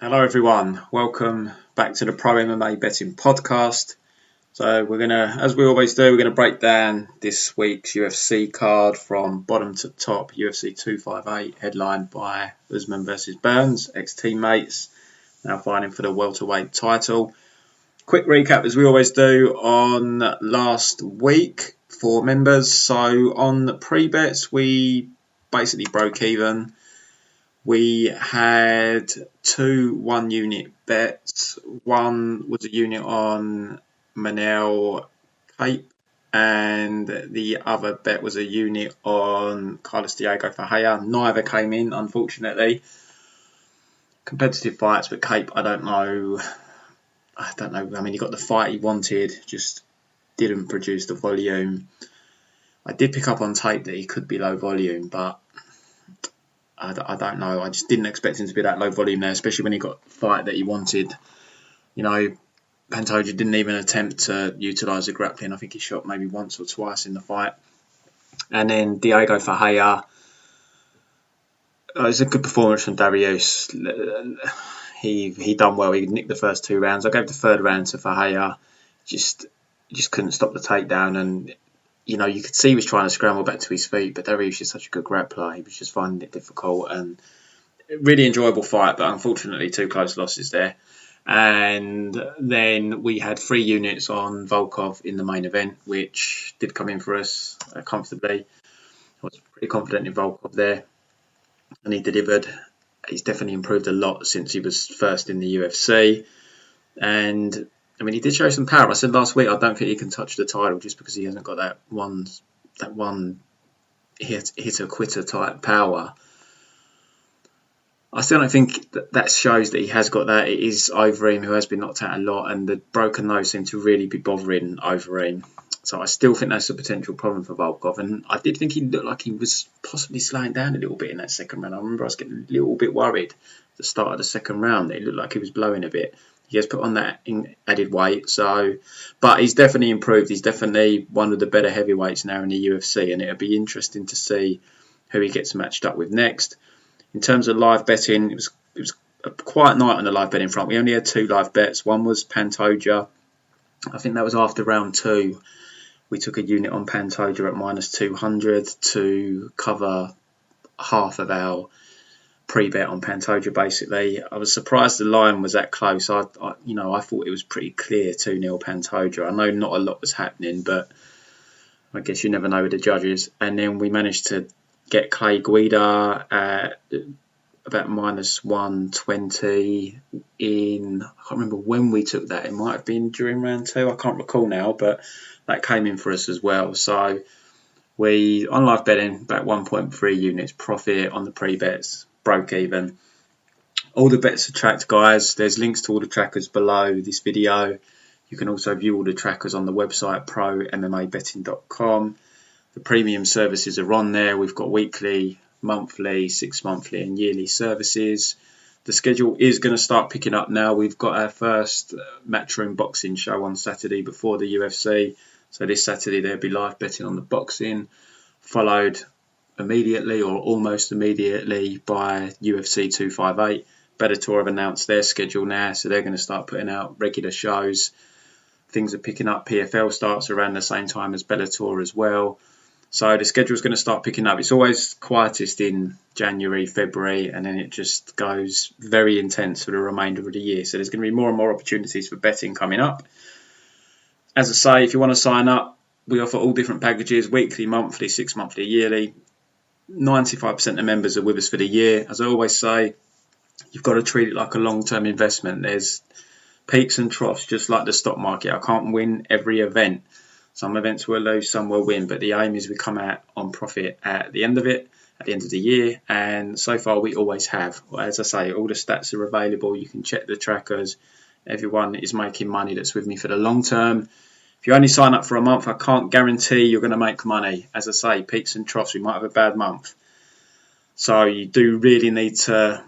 Hello everyone, welcome back to the Pro MMA Betting podcast. So we're going to, as we always do, we're going to break down this week's UFC card from bottom to top. UFC 258 headlined by Usman versus Burns, ex-teammates, now fighting for the welterweight title. Quick recap as we always do on last week for members. So on the pre-bets we basically broke even. We had two 1 unit bets. One was a unit on Manel Cape, and the other bet was a unit on Carlos Dhiego Ferreira. Neither came in, unfortunately. Competitive fights, but Cape, I don't know. I mean, he got the fight he wanted, just didn't produce the volume. I did pick up on tape that he could be low volume, but I don't know. I just didn't expect him to be that low volume there, especially when he got the fight that he wanted. You know, Pantoja didn't even attempt to utilise the grappling. I think he shot maybe once or twice in the fight. And then Dhiego Ferreira. It was a good performance from Darius. He done well. He nicked the first two rounds. I gave the third round to Ferreira. Just couldn't stop the takedown, and you know, you could see he was trying to scramble back to his feet, but Darius is such a good grappler. He was just finding it difficult, and really enjoyable fight, but unfortunately two close losses there. And then we had 3 units on Volkov in the main event, which did come in for us comfortably. I was pretty confident in Volkov there, and he delivered. He's definitely improved a lot since he was first in the UFC. And I mean, he did show some power. I said last week, I don't think he can touch the title just because he hasn't got that one hitter quitter type power. I still don't think that shows that he has got that. It is Overeem who has been knocked out a lot, and the broken nose seemed to really be bothering Overeem. So I still think that's a potential problem for Volkov. And I did think he looked like he was possibly slowing down a little bit in that second round. I remember I was getting a little bit worried at the start of the second round. It looked like he was blowing a bit. He has put on that added weight, but he's definitely improved. He's definitely one of the better heavyweights now in the UFC, and it'll be interesting to see who he gets matched up with next. In terms of live betting, it was a quiet night on the live betting front. We only had 2 live bets. One was Pantoja. I think that was after round 2. We took a unit on Pantoja at -200 to cover half of our pre-bet on Pantoja. Basically, I was surprised the line was that close. I thought it was pretty clear 2-0 Pantoja. I know not a lot was happening, but I guess you never know with the judges. And then we managed to get Clay Guida at about -120 in. I can't remember when we took that. It might have been during round 2. I can't recall now, but that came in for us as well. So we on live betting about 1.3 units profit on the pre-bets. Broke even. All the bets are tracked, guys. There's links to all the trackers below this video. You can also view all the trackers on the website prommmabetting.com. The premium services are on there. We've got weekly, monthly, 6-monthly and yearly services. The schedule is going to start picking up now. We've got our first Matchroom boxing show on Saturday before the UFC. So this Saturday there'll be live betting on the boxing, followed immediately or almost immediately by UFC 258. Bellator have announced their schedule now, so they're going to start putting out regular shows. Things are picking up. PFL starts around the same time as Bellator as well. So the schedule is going to start picking up. It's always quietest in January, February, and then it just goes very intense for the remainder of the year. So there's going to be more and more opportunities for betting coming up. As I say, if you want to sign up, we offer all different packages, weekly, monthly, 6-monthly, yearly. 95% of members are with us for the year. As I always say, you've got to treat it like a long-term investment. There's peaks and troughs, just like the stock market. I can't win every event. Some events will lose, some will win, but the aim is we come out on profit at the end of it, at the end of the year, and so far we always have. As I say, all the stats are available. You can check the trackers. Everyone is making money that's with me for the long term. If you only sign up for a month, I can't guarantee you're going to make money. As I say, peaks and troughs, we might have a bad month. So you do really need to,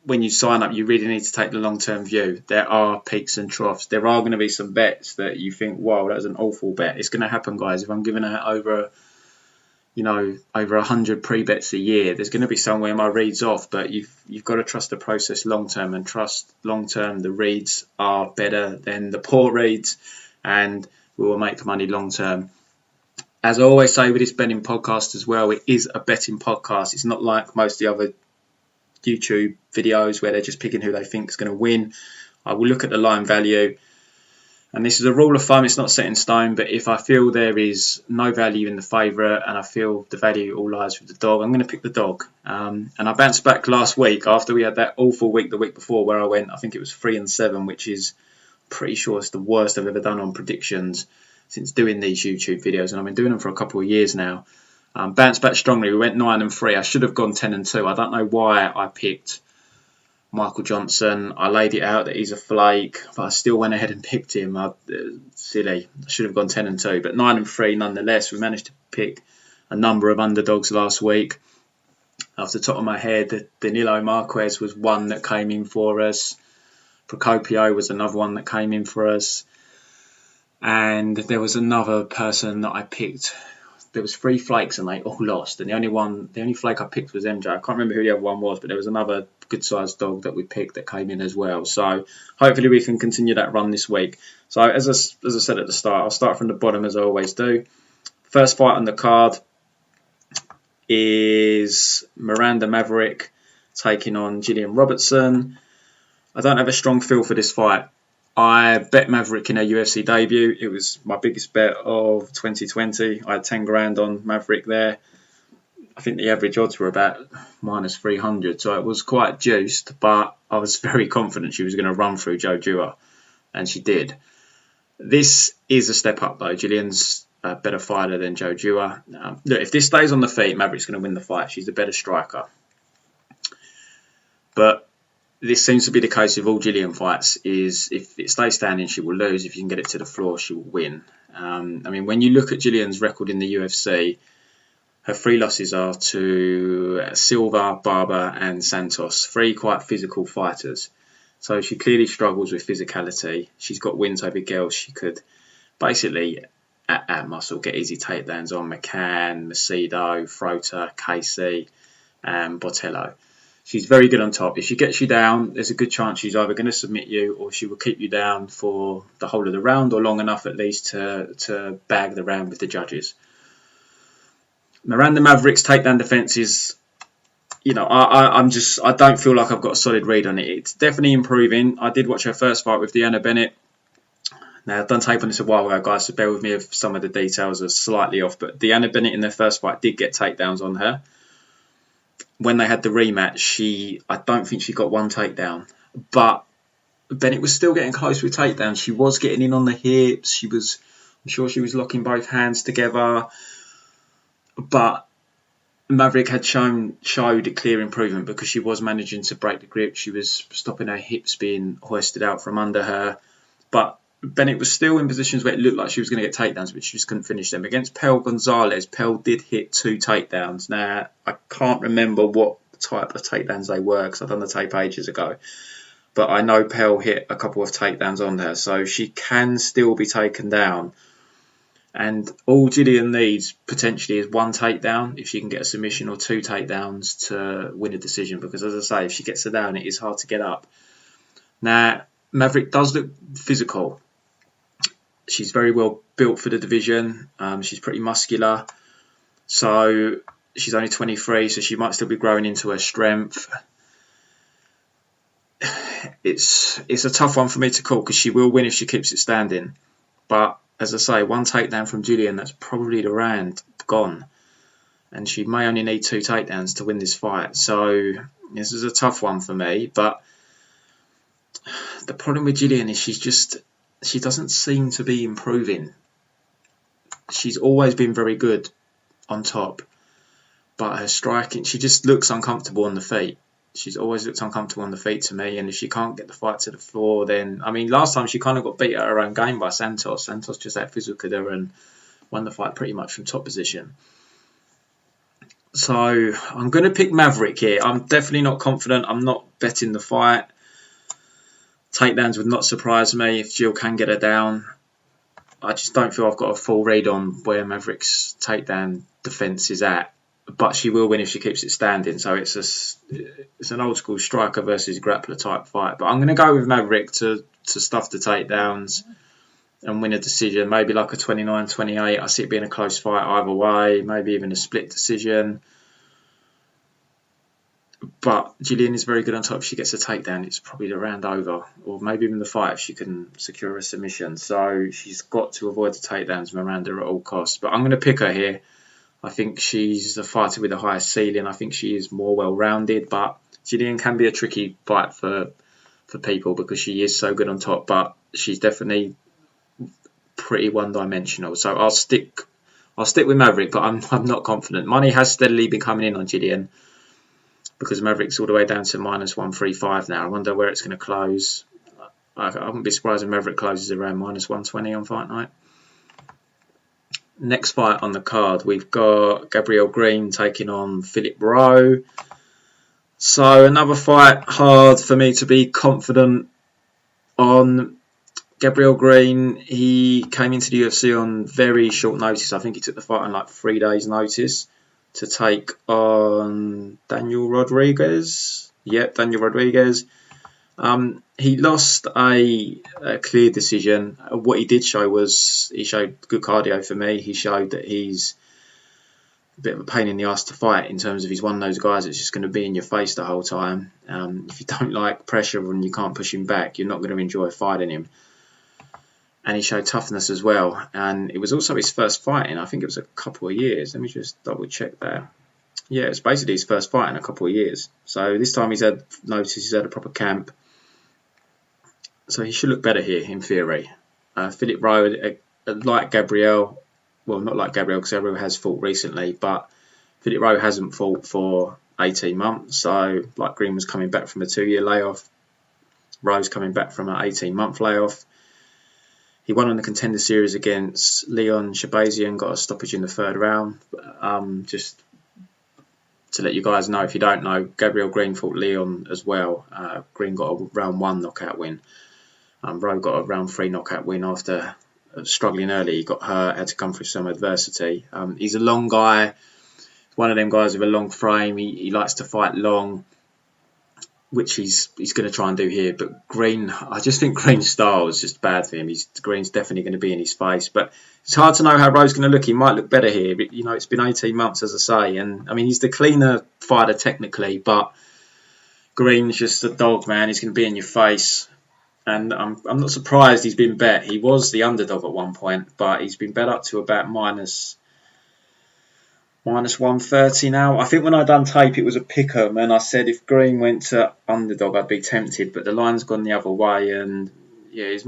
when you sign up, you really need to take the long-term view. There are peaks and troughs. There are going to be some bets that you think, wow, that was an awful bet. It's going to happen, guys. If I'm giving out over over 100 pre-bets a year, there's going to be somewhere my reads off, but you've got to trust the process long term, and trust long term the reads are better than the poor reads, and we will make money long term. As I always say with this betting podcast as well, it is a betting podcast. It's not like most of the other YouTube videos where they're just picking who they think is going to win. I will look at the line value. And this is a rule of thumb, it's not set in stone, but if I feel there is no value in the favourite and I feel the value all lies with the dog, I'm going to pick the dog. And I bounced back last week after we had that awful week the week before where I went, I think it was 3-7, which is pretty sure it's the worst I've ever done on predictions since doing these YouTube videos. And I've been doing them for a couple of years now. Bounced back strongly, we went 9-3. I should have gone 10-2. I don't know why I picked Michael Johnson. I laid it out that he's a flake, but I still went ahead and picked him. Silly. I should have gone 10-2, but 9-3 nonetheless. We managed to pick a number of underdogs last week. Off the top of my head, Danilo Marquez was one that came in for us. Procopio was another one that came in for us. And there was another person that I picked. There was 3 flakes and they all lost. And the only flake I picked was MJ. I can't remember who the other one was, but there was another good-sized dog that we picked that came in as well. So hopefully we can continue that run this week. So as I said at the start, I'll start from the bottom as I always do. First fight on the card is Miranda Maverick taking on Gillian Robertson. I don't have a strong feel for this fight. I bet Maverick in her UFC debut. It was my biggest bet of 2020. I had 10 grand on Maverick there. I think the average odds were about minus 300, so it was quite juiced, but I was very confident she was going to run through Joe Dua, and she did. This is a step up though. Gillian's a better fighter than Joe Dua. Look, if this stays on the feet, Maverick's going to win the fight. She's a better striker. But this seems to be the case with all Gillian fights, is if it stays standing, she will lose. If you can get it to the floor, she will win. When you look at Gillian's record in the UFC, her 3 losses are to Silva, Barber and Santos. 3 quite physical fighters. So she clearly struggles with physicality. She's got wins over girls. She could basically, at muscle, get easy takedowns on McCann, Macedo, Frota, Casey and Botello. She's very good on top. If she gets you down, there's a good chance she's either going to submit you or she will keep you down for the whole of the round, or long enough at least to bag the round with the judges. Miranda Maverick's takedown defence is, I don't feel like I've got a solid read on it. It's definitely improving. I did watch her first fight with Deanna Bennett. Now, I've done tape on this a while ago, guys, so bear with me if some of the details are slightly off. But Deanna Bennett in their first fight did get takedowns on her. When they had the rematch, I don't think she got one takedown. But Bennett was still getting close with takedowns. She was getting in on the hips. I'm sure she was locking both hands together. But Maverick had showed a clear improvement because she was managing to break the grip. She was stopping her hips being hoisted out from under her. But Bennett was still in positions where it looked like she was going to get takedowns, but she just couldn't finish them. Against Pel Gonzalez, Pel did hit 2 takedowns. Now, I can't remember what type of takedowns they were because I've done the tape ages ago. But I know Pel hit a couple of takedowns on her, so she can still be taken down. And all Gillian needs potentially is 1 takedown if she can get a submission, or 2 takedowns to win a decision. Because as I say, if she gets her down, it is hard to get up. Now, Maverick does look physical. She's very well built for the division. She's pretty muscular. So she's only 23, so she might still be growing into her strength. It's a tough one for me to call because she will win if she keeps it standing. But as I say, 1 takedown from Julian, that's probably the round gone. And she may only need 2 takedowns to win this fight. So this is a tough one for me. But the problem with Julian is she doesn't seem to be improving. She's always been very good on top. But her striking, she just looks uncomfortable on the feet. She's always looked uncomfortable on the feet to me, and if she can't get the fight to the floor, then last time she kind of got beat at her own game by Santos. Santos just out physical her and won the fight pretty much from top position. So I'm going to pick Maverick here. I'm definitely not confident. I'm not betting the fight. Takedowns would not surprise me if Jill can get her down. I just don't feel I've got a full read on where Maverick's takedown defence is at. But she will win if she keeps it standing. So it's an old school striker versus grappler type fight. But I'm going to go with Maverick to stuff the takedowns and win a decision. Maybe like a 29-28. I see it being a close fight either way. Maybe even a split decision. But Julian is very good on top. If she gets a takedown, it's probably the round over. Or maybe even the fight if she can secure a submission. So she's got to avoid the takedowns from Miranda at all costs. But I'm going to pick her here. I think she's a fighter with the highest ceiling. I think she is more well-rounded, but Julian can be a tricky fight for people because she is so good on top, but she's definitely pretty one-dimensional. So I'll stick with Maverick, but I'm not confident. Money has steadily been coming in on Julian because Maverick's all the way down to -135 now. I wonder where it's going to close. I wouldn't be surprised if Maverick closes around -120 on fight night. Next fight on the card, we've got Gabriel Green taking on Philip Rowe. So another fight hard for me to be confident on. Gabriel Green, he came into the UFC on very short notice. I think he took the fight on like 3 days' notice to take on Daniel Rodriguez. Yep, Daniel Rodriguez. He lost a clear decision. What he did show was he showed good cardio for me. He showed that he's a bit of a pain in the ass to fight in terms of he's one of those guys that's just going to be in your face the whole time. If you don't like pressure and you can't push him back, you're not going to enjoy fighting him. And he showed toughness as well. And it was also his first fight in, I think it was a couple of years. Let me just double check that. Yeah, it's basically his first fight in a couple of years. So this time he's had notice, he's had a proper camp. So he should look better here, in theory. Philip Rowe, like Gabriel, well, not like Gabriel, because Gabriel has fought recently, but Philip Rowe hasn't fought for 18 months. So, like Green was coming back from a 2-year layoff, Rowe's coming back from an 18-month layoff. He won on the Contender Series against Leon Shabazian, got a stoppage in the 3rd round. Just to let you guys know, if you don't know, Gabriel Green fought Leon as well. Green got a round 1 knockout win. Rowe got a round 3 knockout win after struggling early. He got hurt, had to come through some adversity. He's a long guy, one of them guys with a long frame. He likes to fight long, which he's going to try and do here. But Green, I just think Green's style is just bad for him. Green's definitely going to be in his face. But it's hard to know how Rowe's going to look. He might look better here. But, it's been 18 months, as I say. And, he's the cleaner fighter technically. But Green's just a dog, man. He's going to be in your face. And I'm not surprised he's been bet. He was the underdog at one point, but he's been bet up to about minus 130 now. I think when I done tape, it was a pick'em, and I said if Green went to underdog, I'd be tempted. But the line's gone the other way, and yeah, he's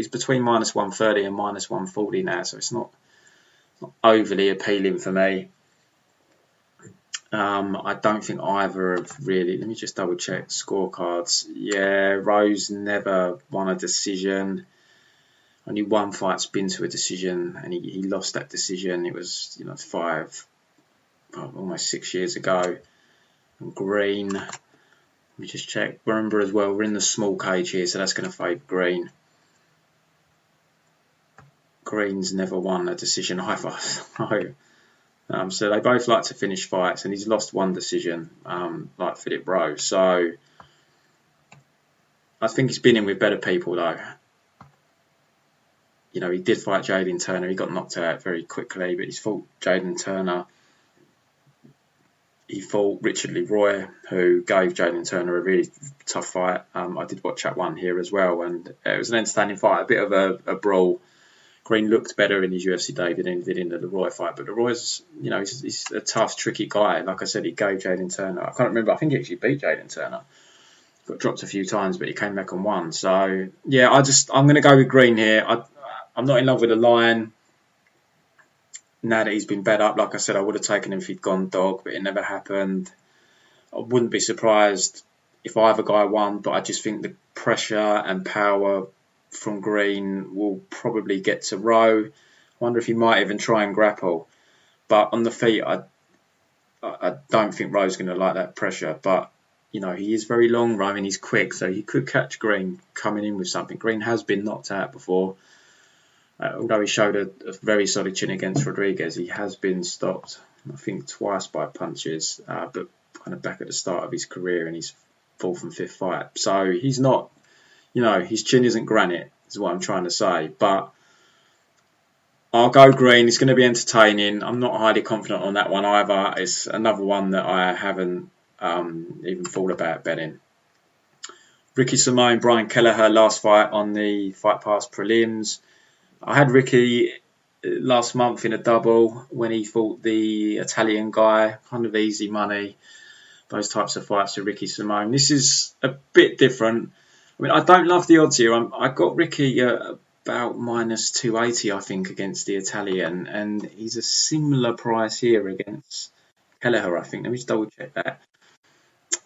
between minus 130 and minus 140 now, so it's not overly appealing for me. I don't think either have really. Let me just double check scorecards. Yeah, Rowe's never won a decision. Only one fight's been to a decision, and he lost that decision. It was almost 6 years ago. And Green, let me just check. Remember as well, we're in the small cage here, so that's going to favour Green. Green's never won a decision either. So they both like to finish fights, and he's lost one decision, like Philip Rowe. So I think he's been in with better people, though. He did fight Jaden Turner. He got knocked out very quickly, but he's fought Jaden Turner. He fought Richard Leroy, who gave Jaden Turner a really tough fight. I did watch that one here as well, and it was an entertaining fight, a bit of a brawl. Green looked better in his UFC debut than he did in the Leroy fight, but Leroy's, he's a tough, tricky guy. Like I said, he gave Jaden Turner. I can't remember. I think he actually beat Jaden Turner. Got dropped a few times, but he came back and won. So yeah, I'm going to go with Green here. I'm not in love with the line. Now that he's been bet up, like I said, I would have taken him if he'd gone dog, but it never happened. I wouldn't be surprised if either guy won, but I just think the pressure and power from Green will probably get to Rowe. I wonder if he might even try and grapple. But on the feet, I don't think Rowe's going to like that pressure. But, he is very long, Rowe, and he's quick, so he could catch Green coming in with something. Green has been knocked out before. Although he showed a very solid chin against Rodriguez, he has been stopped, I think, twice by punches, but kind of back at the start of his career in his 4th and 5th fight. So he's not, his chin isn't granite, is what I'm trying to say. But I'll go green. It's going to be entertaining. I'm not highly confident on that one either. It's another one that I haven't even thought about betting. Ricky Simone, Brian Kelleher, last fight on the Fight Pass prelims. I had Ricky last month in a double when he fought the Italian guy, kind of easy money, those types of fights with Ricky Simone. This is a bit different. I mean, I don't love the odds here. I got Ricky about minus 280, I think, against the Italian, and he's a similar price here against Kelleher, I think. Let me just double check that.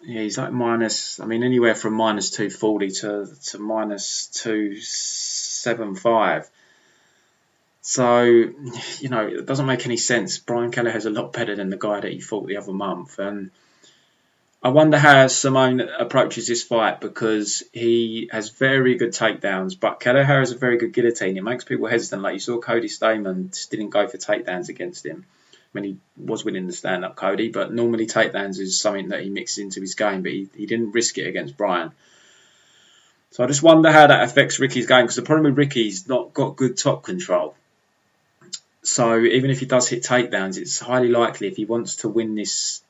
Yeah, he's like anywhere from minus 240 to minus 275. So, it doesn't make any sense. Brian Kelleher's a lot better than the guy that he fought the other month. And I wonder how Simone approaches this fight, because he has very good takedowns, but Kelleher has a very good guillotine. It makes people hesitant. Like you saw Cody Stamen just didn't go for takedowns against him. I mean, he was winning the stand-up Cody, but normally takedowns is something that he mixes into his game, but he didn't risk it against Brian. So I just wonder how that affects Ricky's game, because the problem with Ricky's not got good top control. So even if he does hit takedowns, it's highly likely if he wants to win this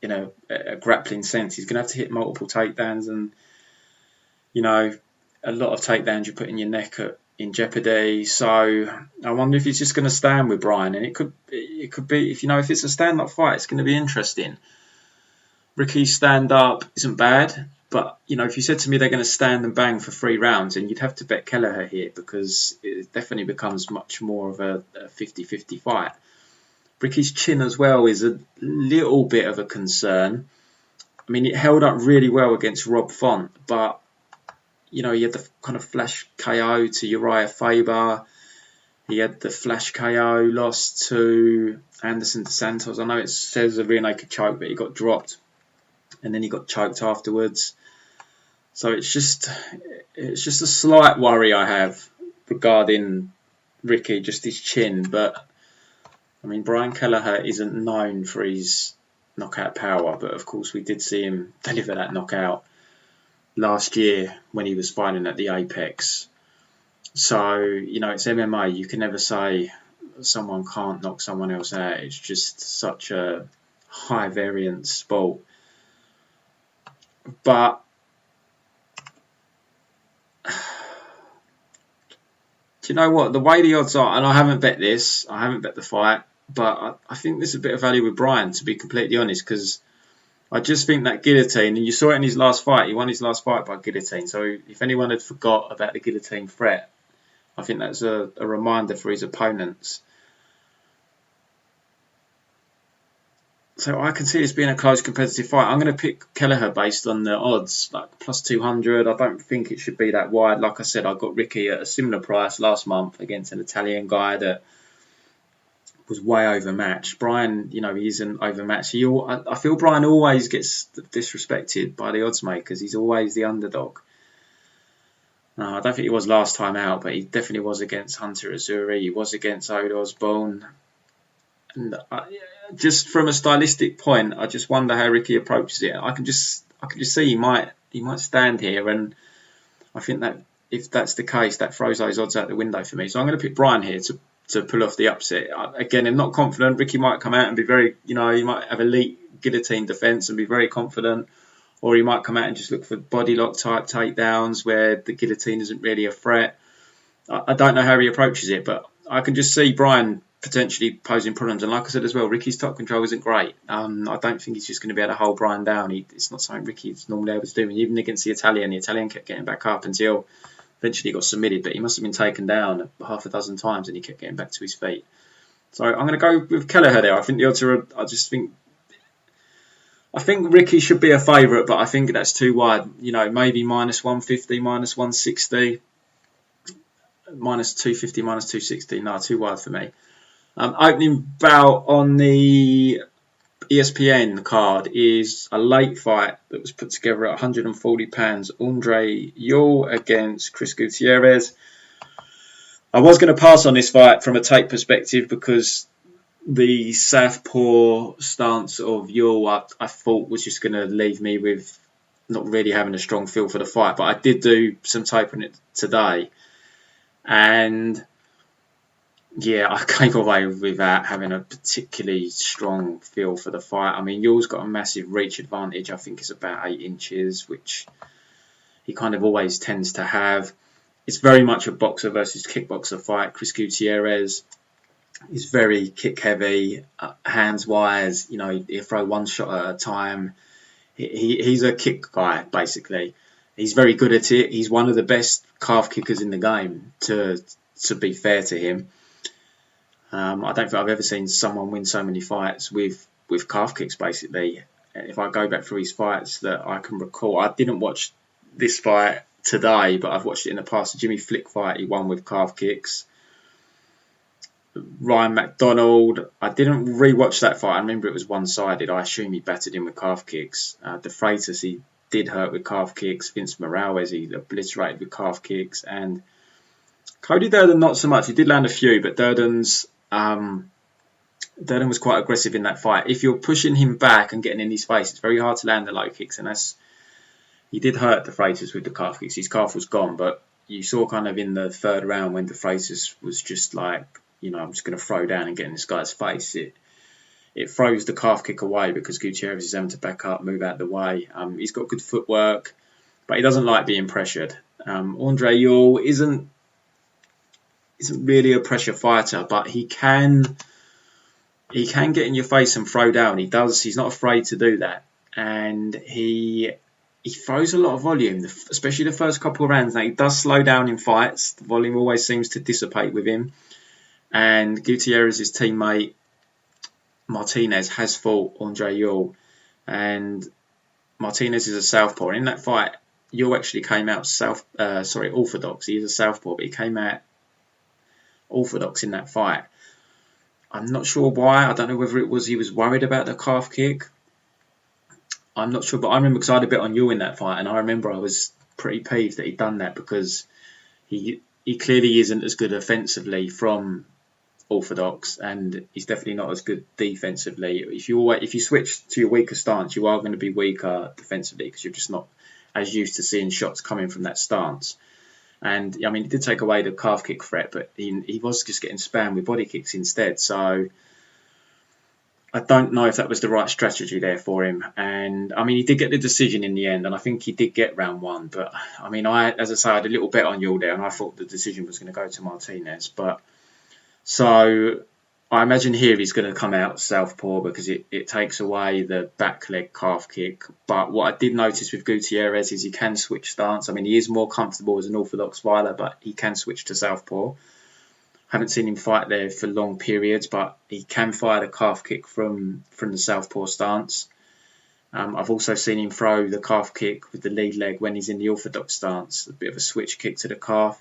in a grappling sense, he's going to have to hit multiple takedowns, and a lot of takedowns you put in your neck in jeopardy. So I wonder if he's just going to stand with Brian, and it could be if it's a stand-up fight, it's going to be interesting. Ricky's stand-up isn't bad, but if you said to me they're going to stand and bang for 3 rounds, and you'd have to bet Kelleher here, because it definitely becomes much more of a 50-50 fight. Ricky's chin as well is a little bit of a concern. I mean, it held up really well against Rob Font, but he had the kind of flash KO to Uriah Faber. He had the flash KO loss to Anderson dos Santos. I know it says a rear naked choke, but he got dropped, and then he got choked afterwards. So it's just a slight worry I have regarding Ricky, just his chin. But I mean, Brian Kelleher isn't known for his knockout power, but of course we did see him deliver that knockout last year when he was fighting at the Apex. So, it's MMA. You can never say someone can't knock someone else out. It's just such a high variance sport. But do you know what? The way the odds are, and I haven't bet this, I haven't bet the fight, but I think there's a bit of value with Brian, to be completely honest, because I just think that guillotine, and you saw it in his last fight, he won his last fight by guillotine. So if anyone had forgot about the guillotine threat, I think that's a reminder for his opponents. So I can see this being a close competitive fight. I'm going to pick Kelleher based on the odds, like plus 200. I don't think it should be that wide. Like I said, I got Ricky at a similar price last month against an Italian guy that was way overmatched. Brian, he isn't overmatched. I feel Brian always gets disrespected by the odds makers. He's always the underdog. No, I don't think he was last time out, but he definitely was against Hunter Azuri. He was against Ode Osborne. And just from a stylistic point, I just wonder how Ricky approaches it. I can just see he might stand here, and I think that if that's the case, that throws those odds out the window for me. So I'm going to pick Brian here to pull off the upset. Again, I'm not confident. Ricky might come out and be very, he might have elite guillotine defence and be very confident, or he might come out and just look for body lock type takedowns where the guillotine isn't really a threat. I don't know how he approaches it, but I can just see Brian potentially posing problems. And like I said as well, Ricky's top control isn't great. I don't think he's just going to be able to hold Brian down. It's not something Ricky's normally able to do. Even against the Italian kept getting back up until eventually he got submitted, but he must have been taken down half a dozen times and he kept getting back to his feet. So I'm going to go with Kelleher there. I think the odds are, I think Ricky should be a favourite, but I think that's too wide. Maybe minus 150, minus 160, minus 250, minus 260. No, too wide for me. Opening bout on the ESPN card is a late fight that was put together at £140. Andre Yule against Chris Gutierrez. I was going to pass on this fight from a tape perspective because the southpaw stance of Yul, I thought was just going to leave me with not really having a strong feel for the fight. But I did do some tape on it today. And yeah, I came away without having a particularly strong feel for the fight. I mean, Yul's got a massive reach advantage. I think it's about 8 inches, which he kind of always tends to have. It's very much a boxer versus kickboxer fight. Chris Gutierrez is very kick heavy, hands wise. You know, he'll throw one shot at a time. He's a kick guy, basically. He's very good at it. He's one of the best calf kickers in the game, to be fair to him. I don't think I've ever seen someone win so many fights with calf kicks, basically. If I go back through his fights that I can recall, I didn't watch this fight today, but I've watched it in the past. The Jimmy Flick fight, he won with calf kicks. Ryan McDonald, I didn't rewatch that fight. I remember it was one-sided. I assume he battered him with calf kicks. De Freitas, he did hurt with calf kicks. Vince Morales, he obliterated with calf kicks. And Cody Durden, not so much. He did land a few, but Durden was quite aggressive in that fight. If you're pushing him back and getting in his face, it's very hard to land the low kicks, and he did hurt De Freitas with the calf kicks. His calf was gone, but you saw kind of in the third round when De Freitas was just like, you know, I'm just going to throw down and get in this guy's face. It throws the calf kick away because Gutierrez is having to back up, move out of the way. He's got good footwork, but he doesn't like being pressured. Andre Yul isn't really a pressure fighter, but he can get in your face and throw down. He does. He's not afraid to do that, and he throws a lot of volume, especially the first couple of rounds. Now, he does slow down in fights. The volume always seems to dissipate with him. And Gutierrez's teammate Martinez has fought Andre Yul, and Martinez is a southpaw. And in that fight, Yul actually came out orthodox. He is a southpaw, but he came out orthodox in that fight. I'm not sure why. I don't know whether it was he was worried about the calf kick. I'm not sure, but I remember because I had a bit on Yul in that fight, and I remember I was pretty peeved that he'd done that because he clearly isn't as good offensively from orthodox, and he's definitely not as good defensively. If you switch to your weaker stance, you are going to be weaker defensively because you're just not as used to seeing shots coming from that stance. And I mean, he did take away the calf kick threat, but he was just getting spammed with body kicks instead. So I don't know if that was the right strategy there for him. And I mean, he did get the decision in the end, and I think he did get round 1. But I mean, as I say, I had a little bet on Yul there, and I thought the decision was going to go to Martinez. But so I imagine here he's going to come out southpaw because it takes away the back leg calf kick. But what I did notice with Gutierrez is he can switch stance. I mean, he is more comfortable as an orthodox fighter, but he can switch to southpaw. Haven't seen him fight there for long periods, but he can fire the calf kick from the southpaw stance. I've also seen him throw the calf kick with the lead leg when he's in the orthodox stance, a bit of a switch kick to the calf.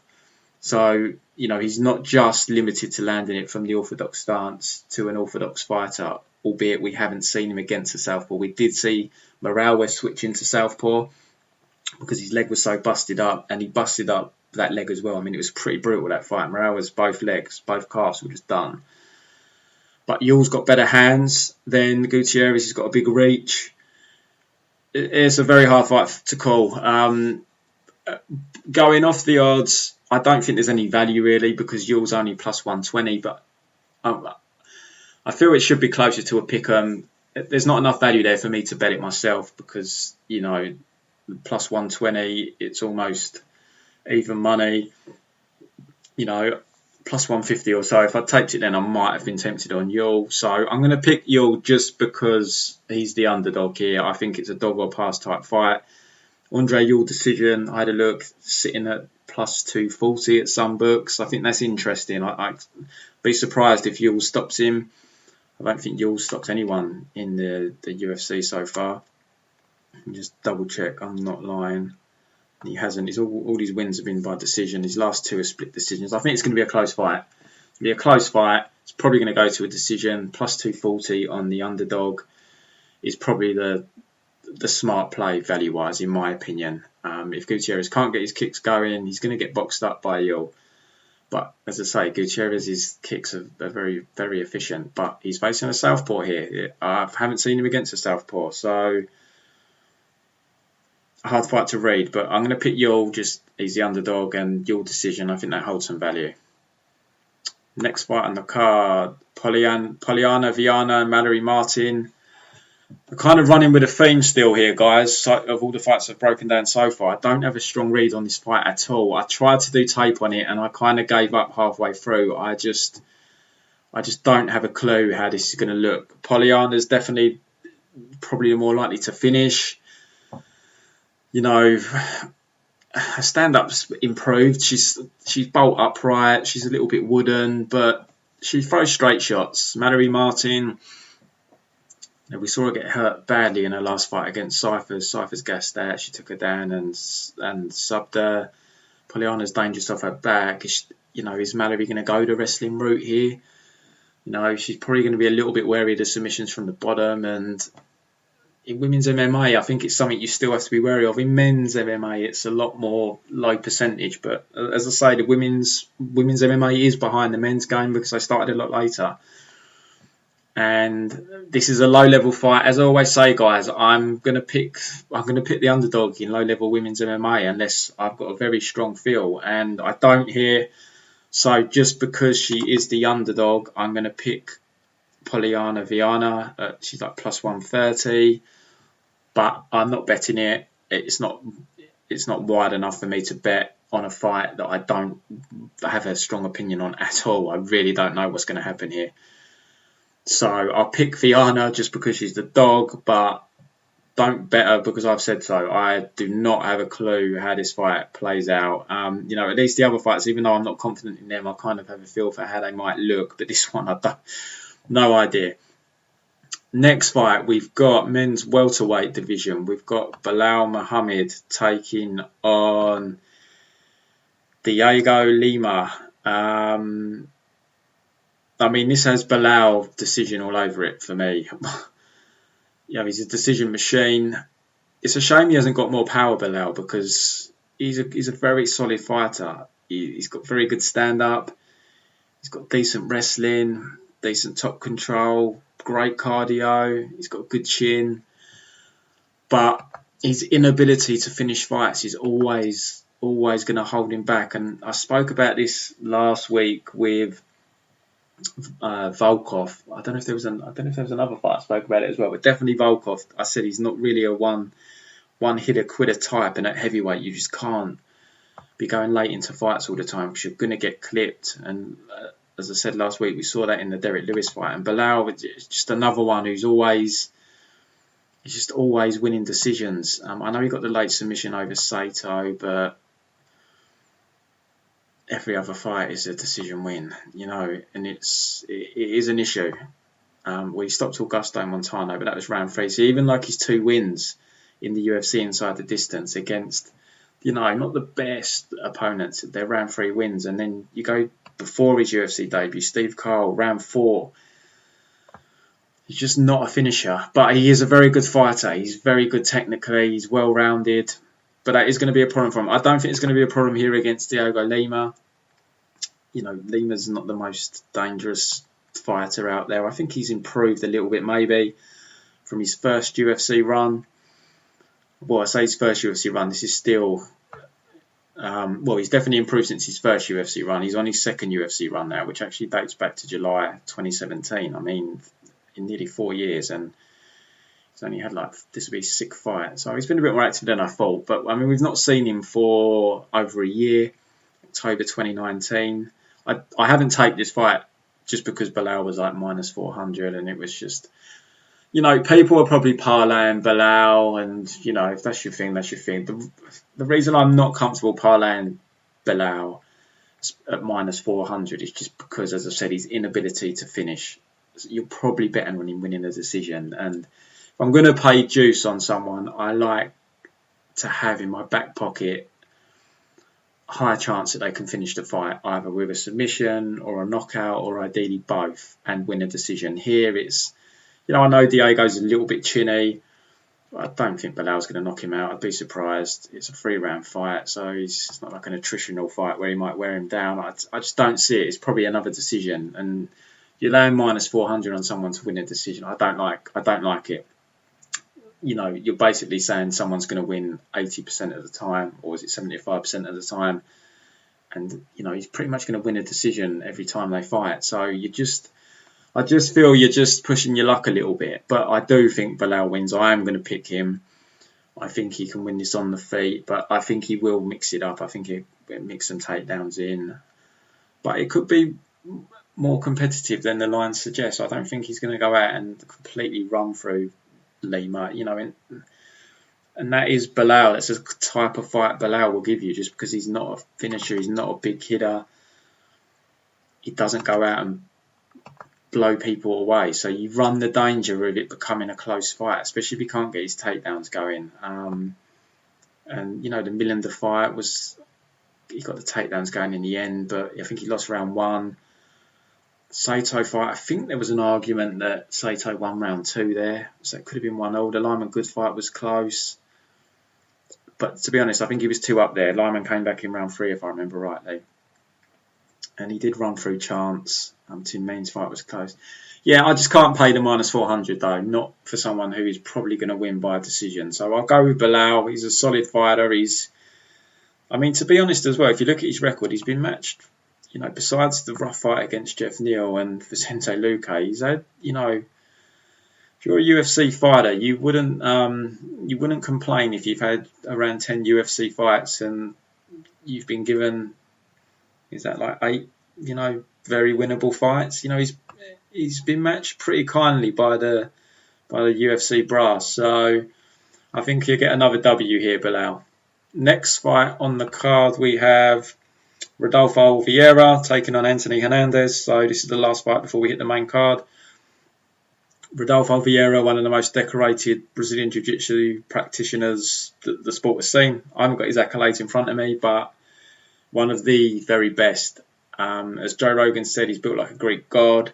So, you know, he's not just limited to landing it from the orthodox stance to an orthodox fighter, albeit we haven't seen him against the southpaw. We did see Morales switch into southpaw because his leg was so busted up, and he busted up that leg as well. I mean, it was pretty brutal, that fight. Morales, both legs, both calves were just done. But Yul's got better hands than Gutierrez. He's got a big reach. It's a very hard fight to call. Going off the odds, I don't think there's any value really because Yul's only plus 120, but I feel it should be closer to a pick. There's not enough value there for me to bet it myself because, you know, plus 120, it's almost even money. You know, plus 150 or so. If I taped it then, I might have been tempted on Yul. So I'm going to pick Yul just because he's the underdog here. I think it's a dog or pass type fight. Andre Yul decision, I had a look, sitting at plus 240 at some books. I think that's interesting. I'd be surprised if Yul stops him. I don't think Yul stops anyone in the UFC so far. Just double check, I'm not lying. He hasn't. All his wins have been by decision. His last 2 are split decisions. I think it's going to be a close fight. It's going to be a close fight. It's probably going to go to a decision. Plus 240 on the underdog is probably the smart play value-wise, in my opinion. If Gutierrez can't get his kicks going, he's going to get boxed up by Yul. But as I say, Gutierrez's kicks are very, very efficient. But he's facing a southpaw here. I haven't seen him against a southpaw, so a hard fight to read. But I'm going to pick Yul. Just he's the underdog, and Yul decision. I think that holds some value. Next fight on the card: Polyana, Viana, and Mallory Martin. I'm kind of running with a theme still here, guys. So, of all the fights I've broken down so far, I don't have a strong read on this fight at all. I tried to do tape on it, and I kind of gave up halfway through. I just don't have a clue how this is going to look. Polyana's definitely probably more likely to finish. You know, her stand-up's improved. She's bolt upright. She's a little bit wooden, but she throws straight shots. Mallory Martin, we saw her get hurt badly in her last fight against Cyphers. Cyphers gassed out. She took her down and subbed her. Polyana's dangerous off her back. Is Mallory going to go the wrestling route here? She's probably going to be a little bit wary of the submissions from the bottom. And in women's MMA, I think it's something you still have to be wary of. In men's MMA, it's a lot more low percentage. But as I say, the women's MMA is behind the men's game because they started a lot later. And this is a low-level fight. As I always say, guys, I'm gonna pick the underdog in low-level women's MMA unless I've got a very strong feel, and I don't here. So just because she is the underdog, I'm gonna pick Polyana Viana. She's like plus 130, but I'm not betting it. It's not wide enough for me to bet on a fight that I don't have a strong opinion on at all. I really don't know what's going to happen here. So I'll pick Viana just because she's the dog, but don't bet her because I've said so. I do not have a clue how this fight plays out. At least the other fights, even though I'm not confident in them, I kind of have a feel for how they might look. But this one, I don't, no idea. Next fight, we've got men's welterweight division. We've got Belal Muhammad taking on Dhiego Lima. This has Belal decision all over it for me. He's a decision machine. It's a shame he hasn't got more power, Belal, because he's a very solid fighter. He's got very good stand-up. He's got decent wrestling, decent top control, great cardio. He's got a good chin. But his inability to finish fights is always going to hold him back. And I spoke about this last week with Volkov. I don't know if there was another fight I spoke about it as well, but definitely Volkov. I said he's not really a one hitter quitter type, and at heavyweight you just can't be going late into fights all the time because you're going to get clipped. And as I said last week, we saw that in the Derek Lewis fight. And Belal is just another one who's always winning decisions. I know he got the late submission over Sato, but every other fight is a decision win, and it is an issue. We stopped Augusto and Montano, but that was round 3. So even like his 2 wins in the UFC inside the distance against, not the best opponents, they're round 3 wins. And then you go before his UFC debut, Steve Carl, round 4. He's just not a finisher, but he is a very good fighter. He's very good technically. He's well-rounded. But that is going to be a problem for him. I don't think it's going to be a problem here against Dhiego Lima. Lima's not the most dangerous fighter out there. I think he's improved a little bit maybe from his first UFC run. Well, I say his first UFC run. This is still... he's definitely improved since his first UFC run. He's on his second UFC run now, which actually dates back to July 2017. In nearly 4 years, and he's only had this will be his 6th fight. So he's been a bit more active than I thought. But we've not seen him for over a year. October 2019. I haven't taken this fight just because Belal was minus 400, and it was just, people are probably parlaying Belal, and if that's your thing, that's your thing. The reason I'm not comfortable parlaying Belal at minus 400 is just because, as I said, his inability to finish. You're probably betting on him winning a decision, and if I'm going to pay juice on someone, I like to have in my back pocket a high chance that they can finish the fight either with a submission or a knockout, or ideally both, and win a decision. Here it's, I know Diego's a little bit chinny. I don't think Belal's going to knock him out. I'd be surprised. It's a 3-round fight, so it's not like an attritional fight where he might wear him down. I just don't see it. It's probably another decision, and you're laying minus 400 on someone to win a decision. I don't like it. You're basically saying someone's going to win 80% of the time, or is it 75% of the time? And he's pretty much going to win a decision every time they fight. So I just feel you're just pushing your luck a little bit. But I do think Belal wins. I am going to pick him. I think he can win this on the feet, but I think he will mix it up. I think he'll mix some takedowns in. But it could be more competitive than the line suggests. I don't think he's going to go out and completely run through Lima, and that is Belal. That's a type of fight Belal will give you, just because he's not a finisher, he's not a big hitter. He doesn't go out and blow people away, so you run the danger of it becoming a close fight, especially if he can't get his takedowns going. And the Millender fight he got the takedowns going in the end, but I think he lost round 1. Sato fight, I think there was an argument that Sato won round 2 there, so it could have been 1-0. The Lyman Good fight was close, but to be honest, I think he was 2 up there. Lyman came back in round 3, if I remember rightly, and he did run through Chance. Tim Means fight was close. Yeah, I just can't pay the minus 400 though, not for someone who is probably going to win by a decision. So I'll go with Belal. He's a solid fighter. To be honest as well, if you look at his record, he's been matched. Besides the rough fight against Jeff Neal and Vicente Luque, he's had, if you're a UFC fighter, you wouldn't complain if you've had around 10 UFC fights and you've been given, is that like 8, very winnable fights. He's been matched pretty kindly by the UFC brass. So I think you'll get another W here, Belal. Next fight on the card we have Rodolfo Viera taking on Anthony Hernandez. So this is the last fight before we hit the main card. Rodolfo Viera, one of the most decorated Brazilian Jiu-Jitsu practitioners that the sport has seen. I haven't got his accolades in front of me, but one of the very best. As Joe Rogan said, he's built like a Greek god.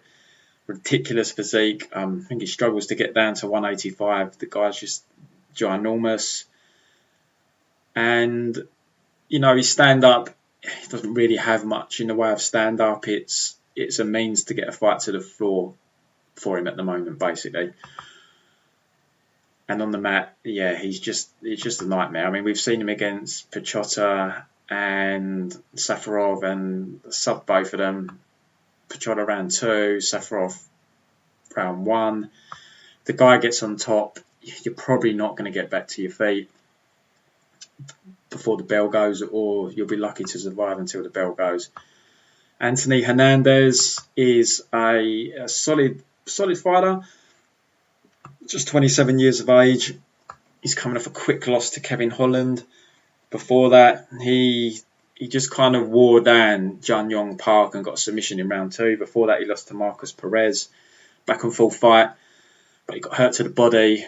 Ridiculous physique. I think he struggles to get down to 185. The guy's just ginormous. And, his stand-up, he doesn't really have much in the way of stand-up. It's a means to get a fight to the floor for him at the moment, basically. And on the mat, yeah, it's just a nightmare. We've seen him against Pichota and Safarov, and sub both of them. Pichota round 2, Safarov round 1. The guy gets on top, you're probably not going to get back to your feet before the bell goes, or you'll be lucky to survive until the bell goes. Anthony Hernandez is a solid fighter, just 27 years of age. He's coming off a quick loss to Kevin Holland. Before that, he just kind of wore down Jun Yong Park and got a submission in round 2. Before that, he lost to Marcus Perez, back and full fight, but he got hurt to the body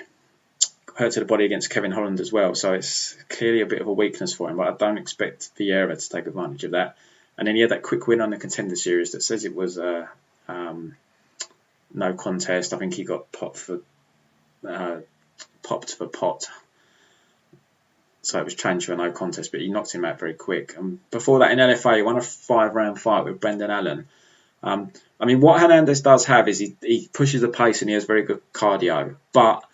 against Kevin Holland as well. So it's clearly a bit of a weakness for him, but I don't expect Viera to take advantage of that. And then he had that quick win on the Contender Series that says it was no contest. I think he got popped for pot. So it was changed for a no contest, but he knocked him out very quick. Before that, in LFA, he won a 5-round fight with Brendan Allen. What Hernandez does have is he pushes the pace and he has very good cardio. But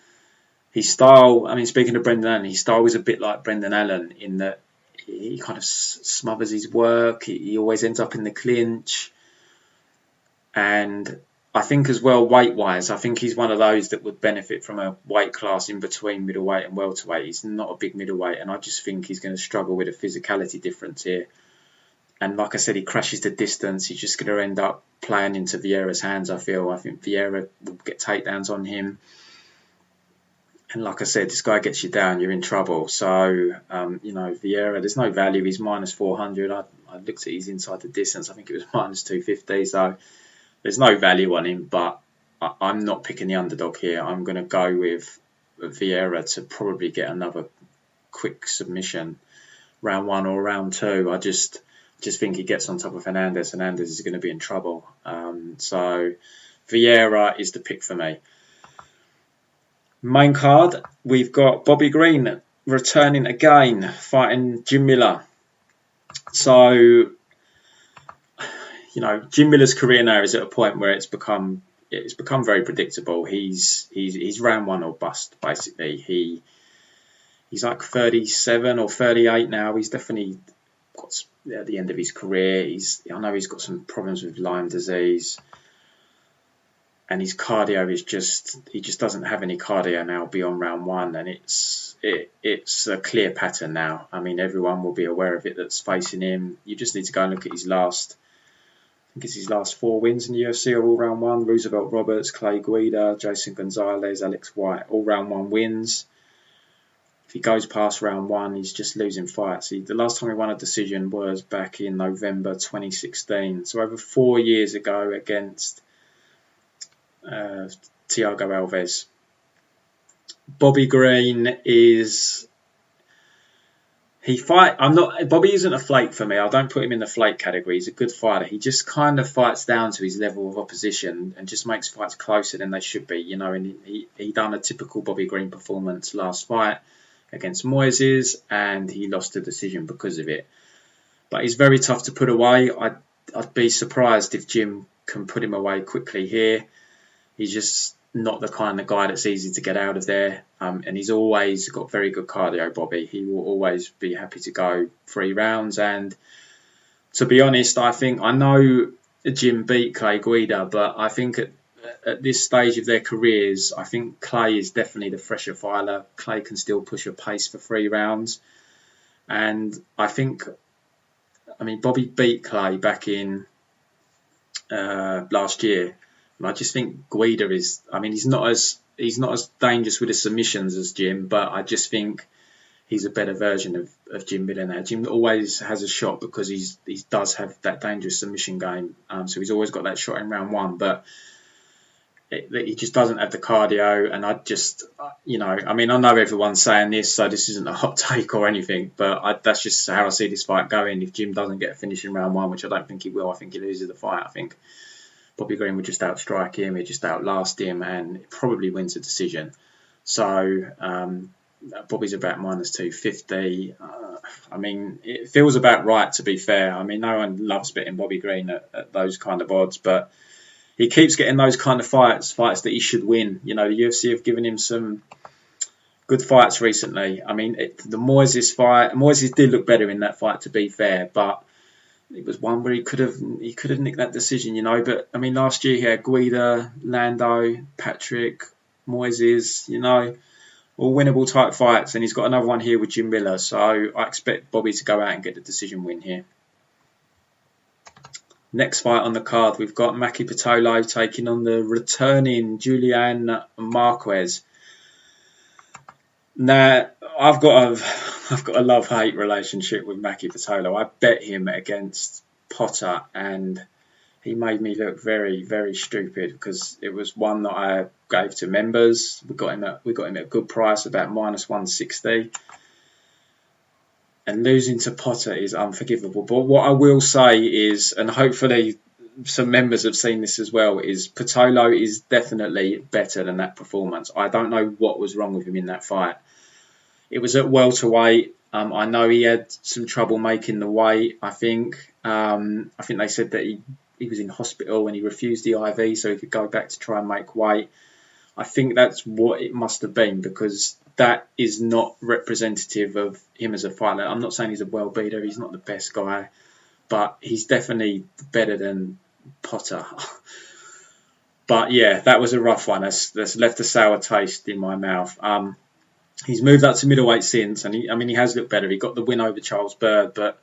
his style, speaking of Brendan Allen, his style is a bit like Brendan Allen in that he kind of smothers his work. He always ends up in the clinch. And I think as well, weight-wise, I think he's one of those that would benefit from a weight class in between middleweight and welterweight. He's not a big middleweight, and I just think he's going to struggle with a physicality difference here. And like I said, he crashes the distance. He's just going to end up playing into Viera's hands, I feel. I think Viera will get takedowns on him. And like I said, this guy gets you down, you're in trouble. So, Viera, there's no value. He's minus 400. I looked at his inside the distance. I think it was minus 250. So there's no value on him, but I'm not picking the underdog here. I'm going to go with Viera to probably get another quick submission, round 1 or round 2. I just think he gets on top of Hernandez. Hernandez is going to be in trouble. So Viera is the pick for me. Main card, we've got Bobby Green returning again, fighting Jim Miller. So, you know, Jim Miller's career now is at a point where it's become very predictable. He's round one or bust, basically. He's like 37 or 38 now. He's definitely got at the end of his career. I know he's got some problems with Lyme disease, and his cardio is he just doesn't have any cardio now beyond round one, and it's a clear pattern now. I mean, everyone will be aware of it that's facing him. You just need to go and look at his last 4 wins in the UFC are all round one. Roosevelt Roberts, Clay Guida, Jason Gonzalez, Alex White, all round one wins. If he goes past round one, he's just losing fights. The last time he won a decision was back in November 2016. So over 4 years ago against Thiago Alves. Bobby Green Bobby isn't a flake for me. I don't put him in the flake category. He's a good fighter. He just kind of fights down to his level of opposition and just makes fights closer than they should be. You know, and he done a typical Bobby Green performance last fight against Moises, and he lost the decision because of it. But he's very tough to put away. I'd be surprised if Jim can put him away quickly here. He's just not the kind of guy that's easy to get out of there. And he's always got very good cardio, Bobby. He will always be happy to go 3 rounds. And to be honest, I know Jim beat Clay Guida, but I think at this stage of their careers, I think Clay is definitely the fresher fighter. Clay can still push a pace for 3 rounds. And Bobby beat Clay back in last year. And I just think Guida he's not as dangerous with his submissions as Jim, but I just think he's a better version of Jim Miller now. Jim always has a shot because he does have that dangerous submission game. So he's always got that shot in round one, but he just doesn't have the cardio. And I know everyone's saying this, so this isn't a hot take or anything, but that's just how I see this fight going. If Jim doesn't get a finish in round one, which I don't think he will, I think he loses the fight. I think Bobby Green would just outstrike him, he'd just outlast him, and probably wins the decision. So Bobby's about minus 250. It feels about right, to be fair. I mean, no one loves betting Bobby Green at those kind of odds, but he keeps getting those kind of fights that he should win. You know, the UFC have given him some good fights recently. I mean, the Moises fight, Moises did look better in that fight, to be fair, but it was one where he could have nicked that decision, you know. But I mean, last year he had Guida, Lando, Patrick, Moises, you know, all winnable type fights, and he's got another one here with Jim Miller. So I expect Bobby to go out and get the decision win here. Next fight on the card, we've got Maki Pitolo taking on the returning Julian Marquez. Now, I've got a love-hate relationship with Maki Pitolo. I bet him against Potter, and he made me look very, very stupid because it was one that I gave to members. We got him at a good price, about minus 160. And losing to Potter is unforgivable. But what I will say is, and hopefully some members have seen this as well, is Pitolo is definitely better than that performance. I don't know what was wrong with him in that fight. It was at welterweight. I know he had some trouble making the weight. I think they said that he was in hospital and he refused the IV so he could go back to try and make weight. I think that's what it must have been, because that is not representative of him as a fighter. I'm not saying he's a world beater. He's not the best guy, but he's definitely better than Potter. But yeah, that was a rough one. That's left a sour taste in my mouth. He's moved up to middleweight since, and he has looked better. He got the win over Charles Bird, but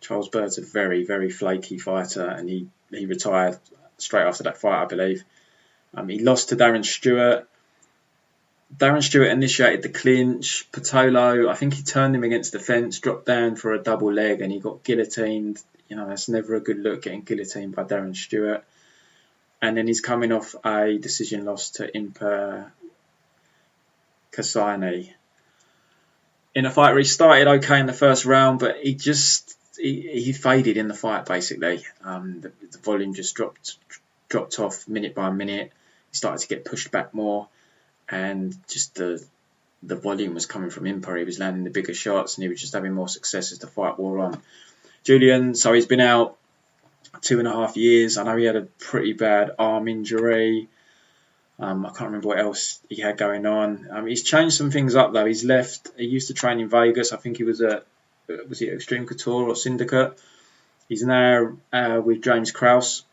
Charles Bird's a very, very flaky fighter, and he retired straight after that fight, I believe. He lost to Darren Stewart. Darren Stewart initiated the clinch. Pitolo, I think he turned him against the fence, dropped down for a double leg, and he got guillotined. You know, that's never a good look, getting guillotined by Darren Stewart. And then he's coming off a decision loss to Imper Kasani in a fight where he started okay in the first round, but he faded in the fight, basically. The volume just dropped off minute by minute. He started to get pushed back more. and just the volume was coming from Impa. He was landing the bigger shots, and he was just having more success as the fight wore on. Julian, so he's been out 2.5 years. I know he had a pretty bad arm injury. I can't remember what else he had going on. He's changed some things up though. He used to train in Vegas. I think he was at Extreme Couture or Syndicate. He's now with James Krause.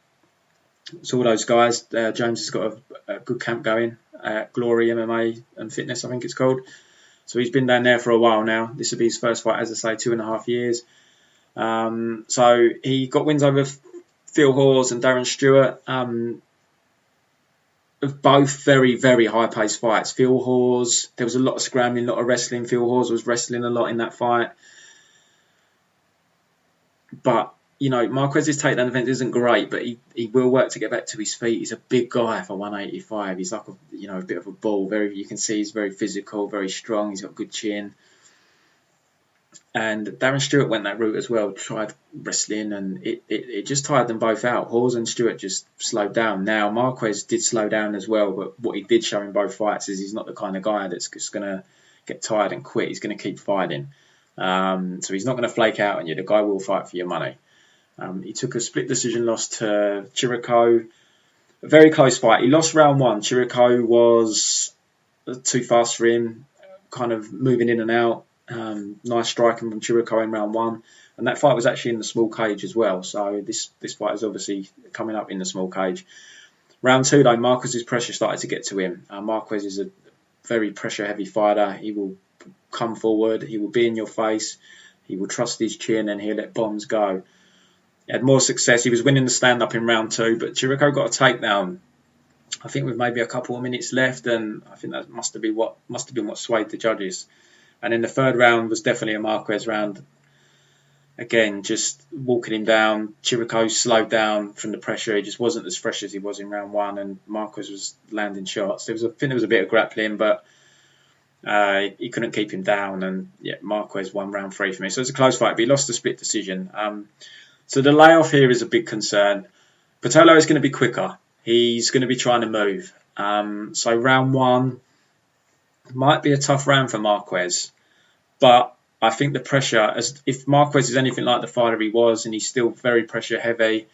It's all those guys. James has got a good camp going at Glory MMA and Fitness, I think it's called. So he's been down there for a while now. This will be his first fight, as I say, 2.5 years. So he got wins over Phil Hawes and Darren Stewart. Both very, very high-paced fights. Phil Hawes, there was a lot of scrambling, a lot of wrestling. Phil Hawes was wrestling a lot in that fight. But, Marquez's takedown defense isn't great, but he will work to get back to his feet. He's a big guy for 185. He's like a bit of a bull. You can see he's very physical, very strong. He's got good chin. And Darren Stewart went that route as well, tried wrestling, and it just tired them both out. Hawes and Stewart just slowed down. Now, Marquez did slow down as well, but what he did show in both fights is he's not the kind of guy that's just going to get tired and quit. He's going to keep fighting. So he's not going to flake out on you. The guy will fight for your money. He took a split decision loss to Chirico. A very close fight. He lost round one. Chirico was too fast for him, kind of moving in and out. Nice striking from Chirico in round one, and that fight was actually in the small cage as well. So this fight is obviously coming up in the small cage. Round two, though, Marquez's pressure started to get to him. Marquez is a very pressure-heavy fighter. He will come forward. He will be in your face. He will trust his chin, and he'll let bombs go. He had more success. He was winning the stand-up in round two, but Chirico got a takedown, I think, with maybe a couple of minutes left, and I think that must have been what swayed the judges. And then the third round was definitely a Marquez round. Again, just walking him down. Chirico slowed down from the pressure. He just wasn't as fresh as he was in round one, and Marquez was landing shots. I think there was a bit of grappling, but he couldn't keep him down. And yeah, Marquez won round three for me. So it's a close fight, but he lost the split decision. So the layoff here is a big concern. Pitolo is going to be quicker. He's going to be trying to move. So round one might be a tough round for Marquez. But I think the pressure, if Marquez is anything like the fighter he was, and he's still very pressure heavy,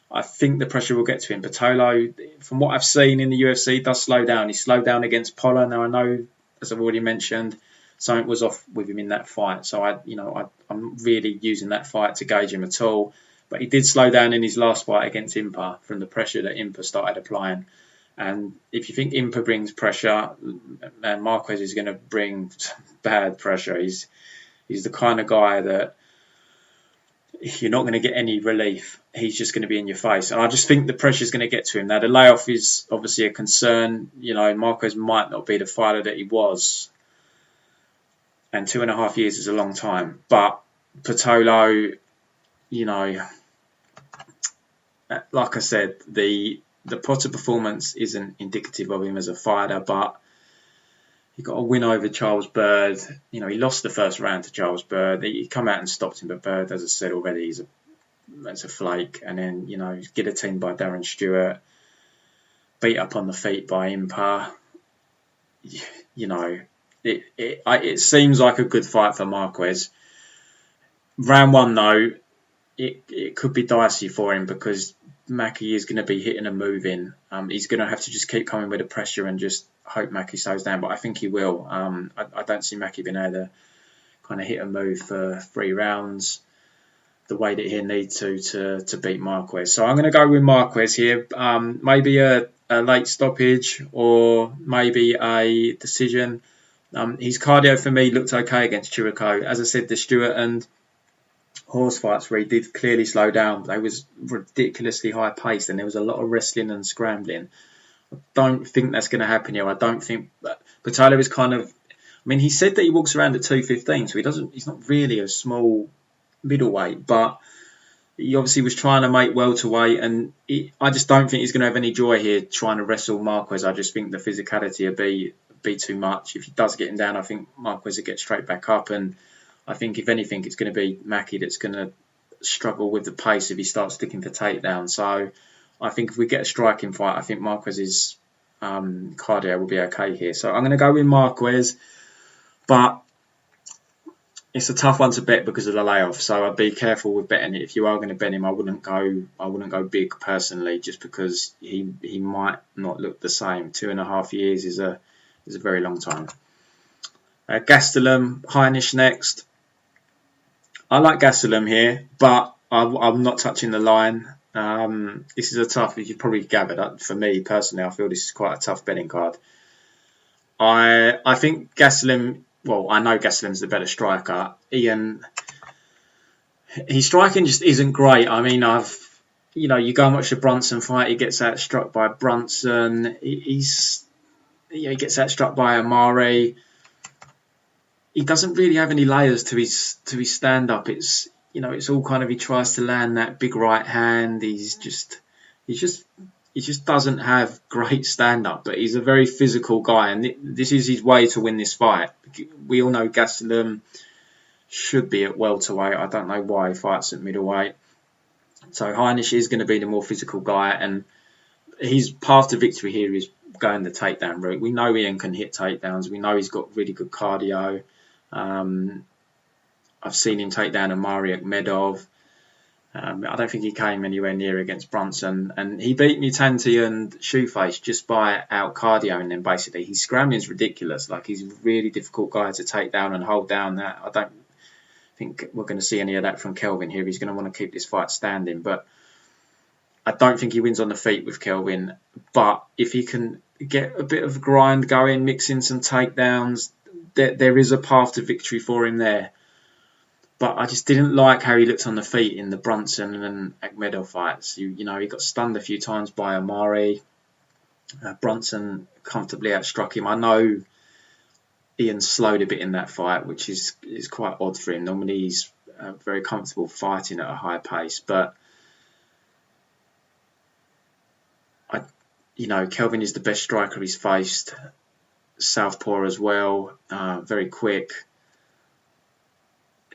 I think the pressure will get to him. Pitolo, from what I've seen in the UFC, does slow down. He slowed down against Polyana. Now I know, as I've already mentioned, something was off with him in that fight. So I'm really using that fight to gauge him at all. But he did slow down in his last fight against Impa from the pressure that Impa started applying. And if you think Impa brings pressure, then Marquez is going to bring bad pressure. He's the kind of guy that you're not going to get any relief. He's just going to be in your face. And I just think the pressure is going to get to him. Now, the layoff is obviously a concern. Marquez might not be the fighter that he was. And 2.5 years is a long time. But Pitolo, like I said, the Potter performance isn't indicative of him as a fighter, but he got a win over Charles Bird. He lost the first round to Charles Bird. He come out and stopped him, but Bird, as I said already, that's a flake. And then, he's guillotined by Darren Stewart, beat up on the feet by Impa. It seems like a good fight for Marquez. Round one, though, it could be dicey for him because Maki is going to be hitting and moving. He's going to have to just keep coming with the pressure and just hope Maki slows down, but I think he will. I don't see Maki being able to kind of hit and move for 3 rounds the way that he'll need to beat Marquez. So I'm going to go with Marquez here. Maybe a late stoppage or maybe a decision. His cardio for me looked okay against Chirico. As I said, the Stewart and horse fights where he did clearly slow down, they was ridiculously high paced and there was a lot of wrestling and scrambling. I don't think that's going to happen here. I don't think Pitolo is kind of, he said that he walks around at 215, so he's not really a small middleweight, but he obviously was trying to make welterweight, and I just don't think he's going to have any joy here trying to wrestle Marquez. I just think the physicality will be too much. If he does get him down, I think Marquez will get straight back up, and I think if anything, it's going to be Maki that's going to struggle with the pace if he starts sticking for takedown. So I think if we get a striking fight, I think Marquez is cardio will be okay here. So I'm going to go with Marquez, but it's a tough one to bet because of the layoff. So I'd be careful with betting it. If you are going to bet him, I wouldn't go big personally, just because he might not look the same. 2.5 years is a very long time. Gastelum, Heinisch next. I like Gastelum here, but I'm not touching the line. This is a tough, as you've probably gathered. For me personally, I feel this is quite a tough betting card. I think Gastelum. Well, I know Gastelum's the better striker. Ian, his striking just isn't great. I mean, you go and watch the Brunson fight. He gets outstruck by Brunson. He gets outstruck by Amari. He doesn't really have any layers to his stand up. It's all kind of, he tries to land that big right hand. He just doesn't have great stand up, but he's a very physical guy, and this is his way to win this fight. We all know Gastelum should be at welterweight. I don't know why he fights at middleweight. So Heinisch is going to be the more physical guy, and his path to victory here is going the takedown route. We know Ian can hit takedowns. We know he's got really good cardio. I've seen him take down Amari Akhmedov. I don't think he came anywhere near against Brunson, and he beat Mutanti and Shoeface just by out cardioing them. Basically, his scrambling is ridiculous. Like, he's a really difficult guy to take down and hold down. That I don't think we're going to see any of that from Kelvin here. He's going to want to keep this fight standing, but I don't think he wins on the feet with Kelvin. But if he can get a bit of grind going, mix in some takedowns, there is a path to victory for him there. But I just didn't like how he looked on the feet in the Brunson and Akhmedov fights. He got stunned a few times by Amari. Brunson comfortably outstruck him. I know Ian slowed a bit in that fight, which is quite odd for him. Normally he's very comfortable fighting at a high pace. But Kelvin is the best striker he's faced. Southpaw as well, very quick.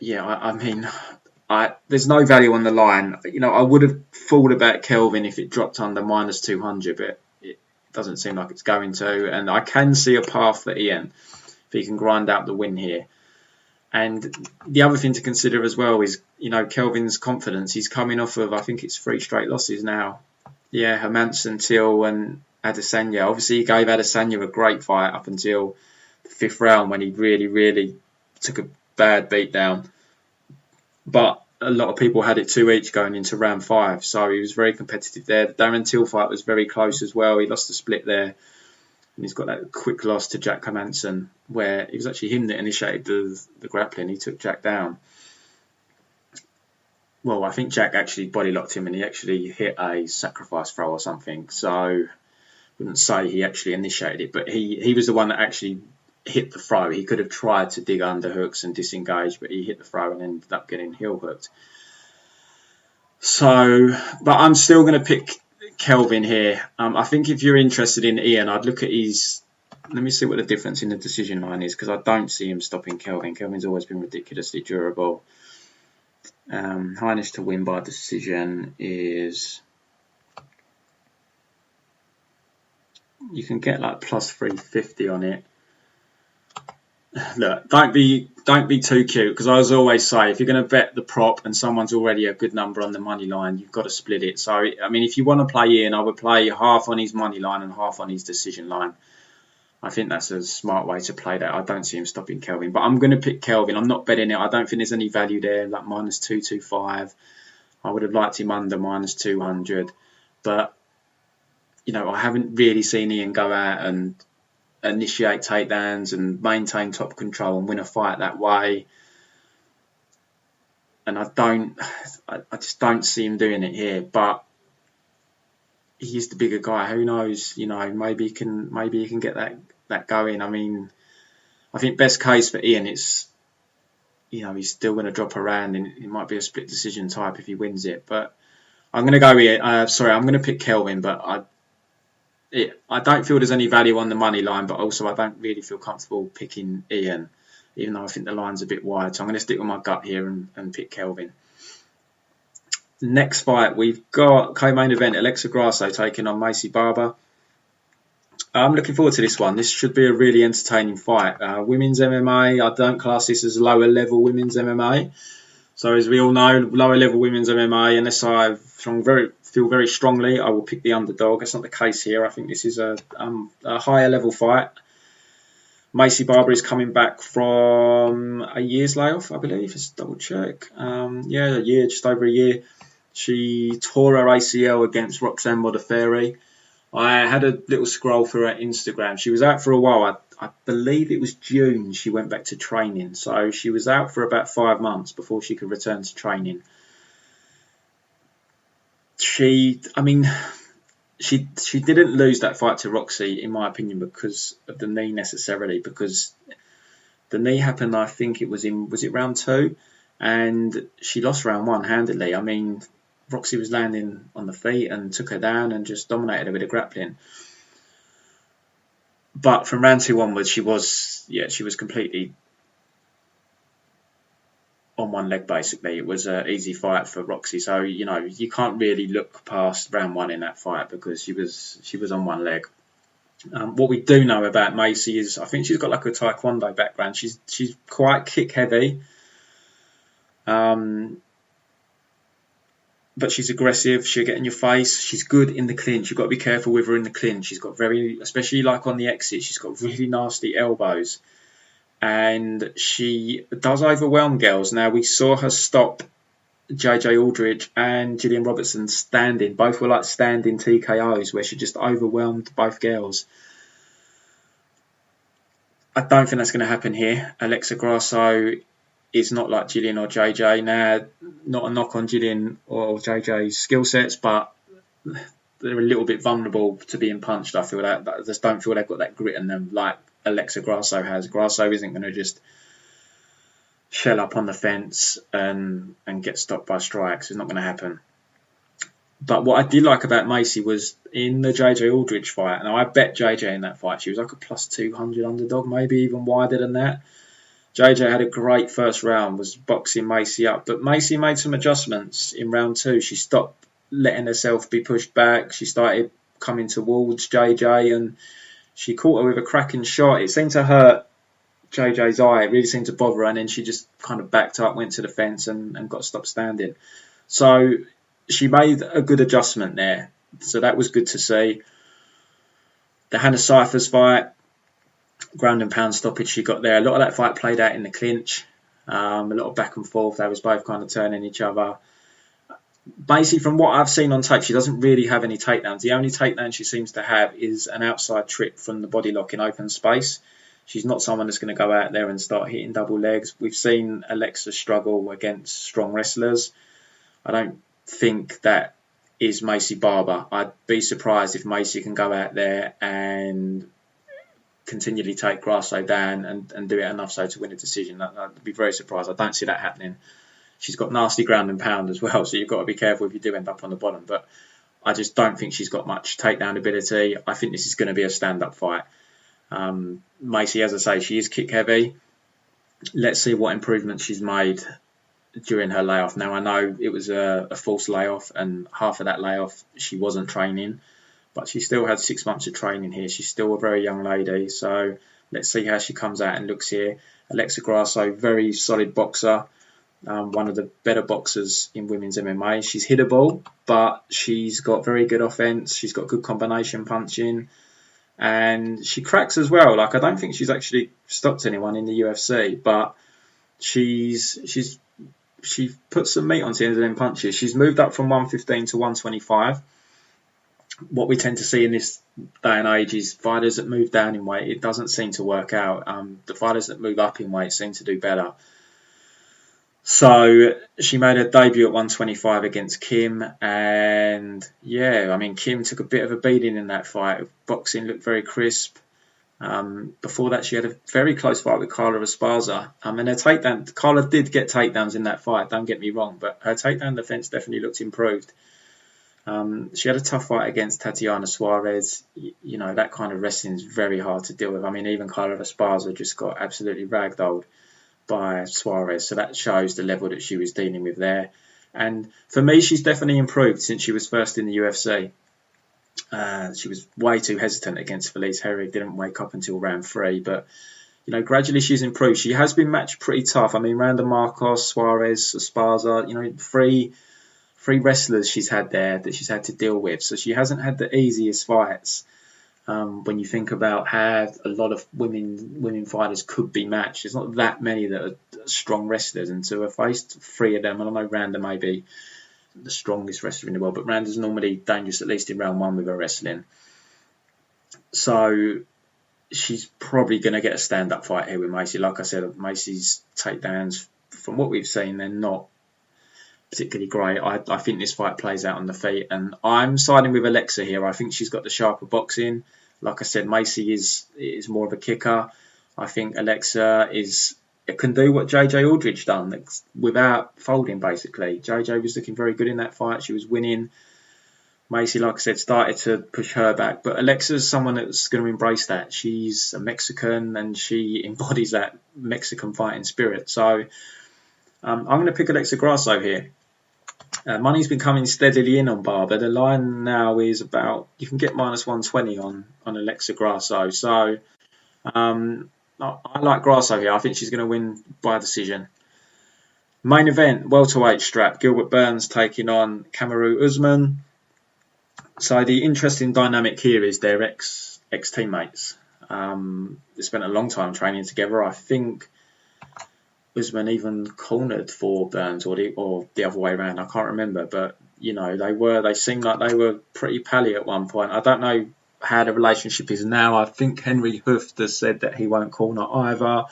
Yeah, I mean, there's no value on the line. I would have thought about Kelvin if it dropped under -200, but it doesn't seem like it's going to. And I can see a path for Ian if he can grind out the win here. And the other thing to consider as well is, Kelvin's confidence. He's coming off of, I think it's 3 straight losses now. Yeah, Hermansson, Till, and Adesanya. Obviously, he gave Adesanya a great fight up until the 5th round when he really, really took a bad beat down. But a lot of people had it 2 each going into round 5, so he was very competitive there. The Darren Till fight was very close as well. He lost the split there, and he's got that quick loss to Jack Hermansson, where it was actually him that initiated the grappling. He took Jack down. Well, I think Jack actually body locked him, and he actually hit a sacrifice throw or something. So I wouldn't say he actually initiated it, but he was the one that actually hit the throw. He could have tried to dig underhooks and disengage, but he hit the throw and ended up getting heel hooked. So, but I'm still going to pick Kelvin here. I think if you're interested in Ian, I'd look at his. Let me see what the difference in the decision line is, because I don't see him stopping Kelvin. Kelvin's always been ridiculously durable. Heinisch to win by decision is. You can get like +350 on it. Look, don't be too cute, because I always say, if you're going to bet the prop and someone's already a good number on the money line, you've got to split it. So, I mean, if you want to play Ian, I would play half on his money line and half on his decision line. I think that's a smart way to play that. I don't see him stopping Kelvin, but I'm going to pick Kelvin. I'm not betting it. I don't think there's any value there, like -225. I would have liked him under -200, but I haven't really seen Ian go out and initiate takedowns and maintain top control and win a fight that way. And I just don't see him doing it here. But he's the bigger guy. Who knows? Maybe he can get that going. I mean, I think best case for Ian, it's he's still going to drop around, and it might be a split decision type if he wins it. But I'm going to go here. I'm going to pick Kelvin, but I don't feel there's any value on the money line, but also I don't really feel comfortable picking Ian, even though I think the line's a bit wide. So I'm going to stick with my gut here and pick Kelvin. Next fight, we've got co-main event, Alexa Grasso taking on Maycee Barber. I'm looking forward to this one. This should be a really entertaining fight. Women's MMA, I don't class this as lower level women's MMA. So as we all know, lower level women's MMA, unless I feel very strongly, I will pick the underdog. That's not the case here. I think this is a higher level fight. Maycee Barber is coming back from a year's layoff, I believe. Let's double check. A year, just over a year. She tore her ACL against Roxanne Modafferi. I had a little scroll through her Instagram. She was out for a while. I believe it was June she went back to training. So she was out for about 5 months before she could return to training. She didn't lose that fight to Roxy, in my opinion, because of the knee necessarily. Because the knee happened, I think was it round 2? And she lost round 1 handedly. I mean, Roxy was landing on the feet and took her down and just dominated her with the grappling. But from round 2 onwards, she was completely on one leg, basically. It was an easy fight for Roxy. So, you can't really look past round 1 in that fight because she was on one leg. What we do know about Maycee is I think she's got like a taekwondo background. She's quite kick heavy. But she's aggressive. She'll get in your face. She's good in the clinch. You've got to be careful with her in the clinch. She's got especially like on the exit, she's got really nasty elbows. And she does overwhelm girls. Now, we saw her stop JJ Aldridge and Gillian Robertson standing. Both were like standing TKOs where she just overwhelmed both girls. I don't think that's going to happen here. Alexa Grasso is not like Gillian or JJ. Now, not a knock on Gillian or JJ's skill sets, but they're a little bit vulnerable to being punched. I feel that. I just don't feel they've got that grit in them like Alexa Grasso has. Grasso isn't going to just shell up on the fence and get stopped by strikes. It's not going to happen. But what I did like about Maycee was in the JJ Aldridge fight, and I bet JJ in that fight, she was like a plus 200 underdog, maybe even wider than that. JJ had a great first round, was boxing Maycee up, but Maycee made some adjustments in round 2. She stopped letting herself be pushed back. She started coming towards JJ, and she caught her with a cracking shot. It seemed to hurt JJ's eye. It really seemed to bother her, and then she just kind of backed up, went to the fence, and got stopped standing. So she made a good adjustment there. So that was good to see. The Hannah Cyphers fight, ground and pound stoppage she got there. A lot of that fight played out in the clinch. A lot of back and forth. They was both kind of turning each other. Basically, from what I've seen on tape, she doesn't really have any takedowns. The only takedown she seems to have is an outside trip from the body lock in open space. She's not someone that's going to go out there and start hitting double legs. We've seen Alexa struggle against strong wrestlers. I don't think that is Maycee Barber. I'd be surprised if Maycee can go out there and continually take Grasso down and do it enough so to win a decision. I'd be very surprised. I don't see that happening. She's got nasty ground and pound as well, so you've got to be careful if you do end up on the bottom. But I just don't think she's got much takedown ability. I think this is going to be a stand-up fight. Maycee, as I say, she is kick heavy. Let's see what improvements she's made during her layoff. Now, I know it was a false layoff, and half of that layoff she wasn't training, but she still had 6 months of training here. She's still a very young lady, so let's see how she comes out and looks here. Alexa Grasso, very solid boxer, one of the better boxers in women's MMA. She's hittable, but she's got very good offense. She's got good combination punching, and she cracks as well. Like, I don't think she's actually stopped anyone in the UFC, but she puts some meat onto the end of them punches. She's moved up from 115 to 125. What we tend to see in this day and age is fighters that move down in weight, it doesn't seem to work out. The fighters that move up in weight seem to do better. So she made her debut at 125 against Kim, and Kim took a bit of a beating in that fight. Boxing looked very crisp. Before that, she had a very close fight with Carla Esparza. And her takedown, Carla did get takedowns in that fight, don't get me wrong, but her takedown defense definitely looked improved. She had a tough fight against Tatiana Suarez. You know, that kind of wrestling is very hard to deal with. I mean, even Carla Esparza just got absolutely ragdolled by Suarez. So that shows the level that she was dealing with there. And for me, she's definitely improved since she was first in the UFC. She was way too hesitant against Felice Herrig, didn't wake up until round 3. But, gradually she's improved. She has been matched pretty tough. I mean, Randa Marcos, Suarez, Esparza, three wrestlers she's had there that she's had to deal with. So she hasn't had the easiest fights. When you think about how a lot of women fighters could be matched, there's not that many that are strong wrestlers, and to have faced 3 of them, I don't know, Randa may be the strongest wrestler in the world, but Randa's normally dangerous, at least in round 1 with her wrestling. So she's probably going to get a stand-up fight here with Maycee. Like I said, Maycee's takedowns, from what we've seen, they're not particularly great. I think this fight plays out on the feet, and I'm siding with Alexa here. I think she's got the sharper boxing. Like I said, Maycee is more of a kicker. I think Alexa can do what JJ Aldridge done without folding, basically. JJ was looking very good in that fight. She was winning. Maycee, like I said, started to push her back. But Alexa's someone that's going to embrace that. She's a Mexican, and she embodies that Mexican fighting spirit. So I'm going to pick Alexa Grasso here. Money's been coming steadily in on Barber. The line now is about, you can get -120 on Alexa Grasso. So I like Grasso here. I think she's going to win by decision. Main event, welterweight strap. Gilbert Burns taking on Kamaru Usman. So the interesting dynamic here is their ex-teammates. They spent a long time training together. I think Usman even cornered for Burns, or the other way around. I can't remember, but they seemed like they were pretty pally at one point. I don't know how the relationship is now. I think Henry Hooft has said that he won't corner either.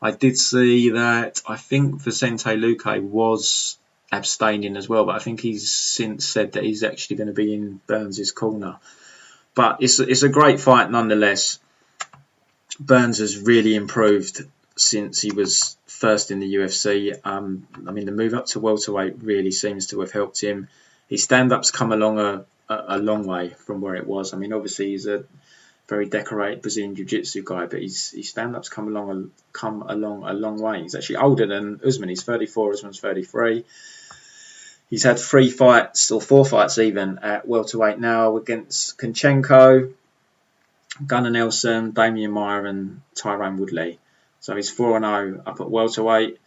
I did see that I think Vicente Luque was abstaining as well, but I think he's since said that he's actually going to be in Burns' corner. But it's a great fight nonetheless. Burns has really improved since he was first in the UFC. The move up to welterweight really seems to have helped him. His stand-up's come along a long way from where it was. Obviously he's a very decorated Brazilian Jiu-Jitsu guy, but his stand-up's come along a long way. He's actually older than Usman. He's 34, Usman's 33. He's had 4 fights even at welterweight now against Konchenko, Gunnar Nelson, Damian Maia and Tyrone Woodley. So he's 4-0 up at welterweight,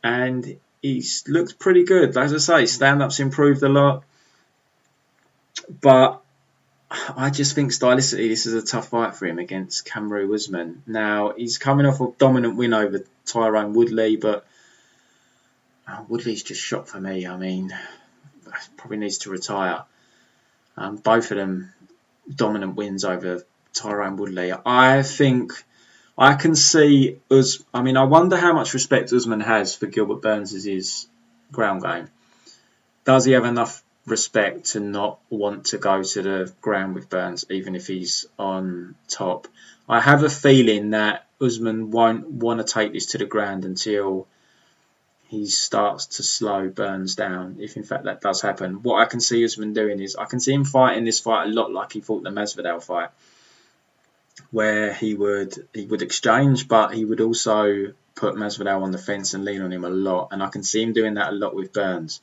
and he's looked pretty good. As I say, stand-up's improved a lot, but I just think stylistically this is a tough fight for him against Kamaru Usman. Now, he's coming off a dominant win over Tyrone Woodley, but Woodley's just shot for me. Probably needs to retire. Both of them dominant wins over Tyrone Woodley. I think I can see I wonder how much respect Usman has for Gilbert Burns' ground game. Does he have enough respect to not want to go to the ground with Burns, even if he's on top? I have a feeling that Usman won't want to take this to the ground until he starts to slow Burns down, if in fact that does happen. What I can see Usman doing is, I can see him fighting this fight a lot like he fought the Masvidal fight, where he would exchange, but he would also put Masvidal on the fence and lean on him a lot. And I can see him doing that a lot with Burns,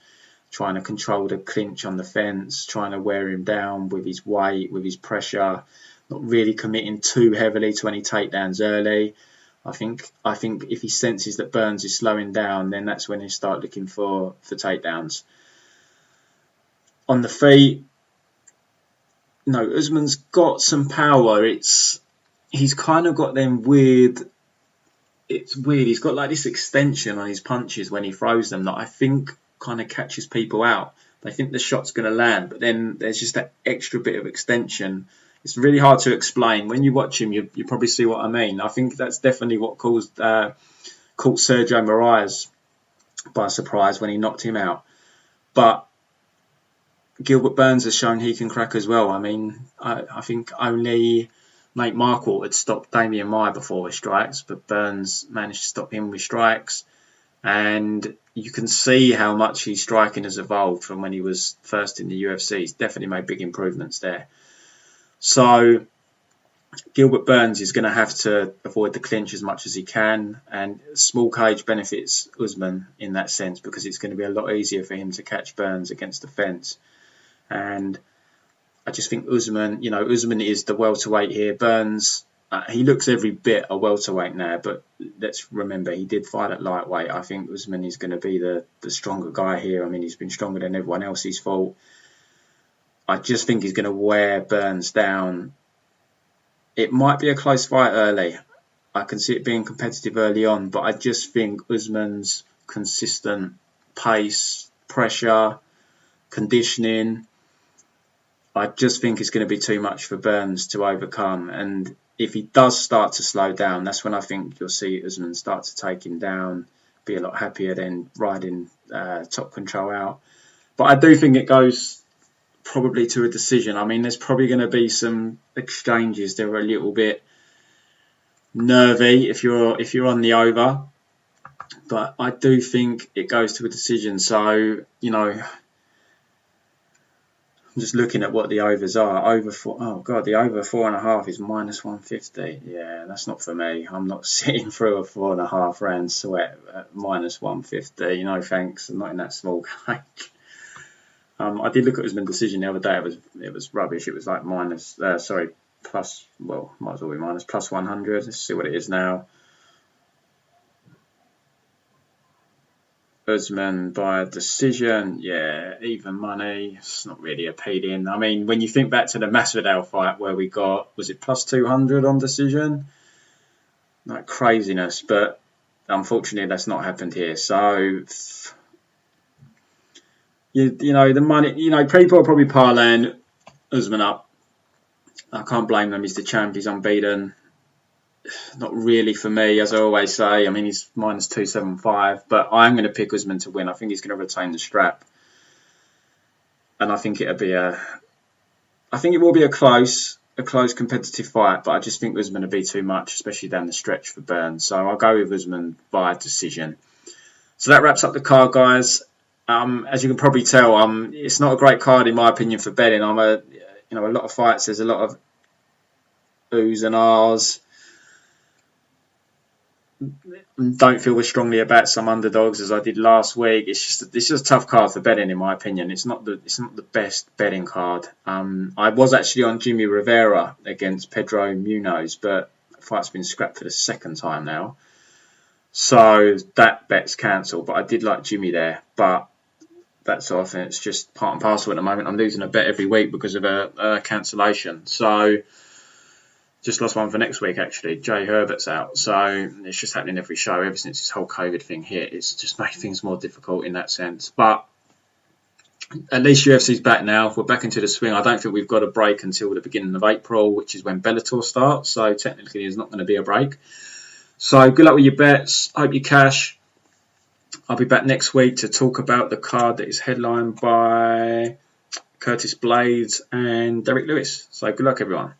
trying to control the clinch on the fence, trying to wear him down with his weight, with his pressure, not really committing too heavily to any takedowns early. I think if he senses that Burns is slowing down, then that's when he start looking for takedowns. On the feet, Usman's got some power. He's kind of got them weird. It's weird. He's got like this extension on his punches when he throws them that I think kind of catches people out. They think the shot's going to land, but then there's just that extra bit of extension. It's really hard to explain. When you watch him, you probably see what I mean. I think that's definitely what caught Sergio Moraes by surprise when he knocked him out. But Gilbert Burns has shown he can crack as well. I think only Nate Marquardt had stopped Damian Maia before with strikes, but Burns managed to stop him with strikes. And you can see how much his striking has evolved from when he was first in the UFC. He's definitely made big improvements there. So Gilbert Burns is going to have to avoid the clinch as much as he can, and small cage benefits Usman in that sense, because it's going to be a lot easier for him to catch Burns against the fence. And I just think Usman, Usman is the welterweight here. Burns, he looks every bit a welterweight now, but let's remember he did fight at lightweight. I think Usman is going to be the stronger guy here. I mean, he's been stronger than everyone else he's fought. I just think he's going to wear Burns down. It might be a close fight early. I can see it being competitive early on, but I just think Usman's consistent pace, pressure, conditioning, I just think it's going to be too much for Burns to overcome. And if he does start to slow down, that's when I think you'll see Usman start to take him down, be a lot happier than riding top control out. But I do think it goes probably to a decision. I mean, there's probably going to be some exchanges. They're a little bit nervy if you're on the over, but I do think it goes to a decision. So, I'm just looking at what the overs are. The over 4.5 is -150. Yeah, that's not for me. I'm not sitting through a 4.5 round sweat at -150. No thanks. I'm not in that small cage. I did look at Usman's decision the other day. It was rubbish. It was like might as well be +100. Let's see what it is now. Usman by decision, yeah, even money. It's not really appealing. I mean, when you think back to the Masvidal fight where we got, was it +200 on decision? Like craziness, but unfortunately that's not happened here. So, the money, people are probably parlaying Usman up. I can't blame them. He's the champ. He's unbeaten. Not really for me, as I always say. I mean, he's -275, but I'm going to pick Usman to win. I think he's going to retain the strap, and I think it will be a close competitive fight. But I just think Usman will be too much, especially down the stretch for Burns. So I'll go with Usman by decision. So that wraps up the card, guys. As you can probably tell, it's not a great card in my opinion for betting. A lot of fights. There's a lot of oohs and ahs. Don't feel as strongly about some underdogs as I did last week. It's just a tough card for betting, in my opinion. It's not the best betting card. I was actually on Jimmy Rivera against Pedro Munoz, but the fight's been scrapped for the second time now, so that bet's cancelled. But I did like Jimmy there, but that's off, and it's just part and parcel at the moment. I'm losing a bet every week because of a cancellation. So. Just lost one for next week, actually. Jay Herbert's out. So it's just happening every show ever since this whole COVID thing hit. It's just made things more difficult in that sense. But at least UFC's back now. We're back into the swing. I don't think we've got a break until the beginning of April, which is when Bellator starts. So technically there's not going to be a break. So good luck with your bets. Hope you cash. I'll be back next week to talk about the card that is headlined by Curtis Blades and Derek Lewis. So good luck, everyone.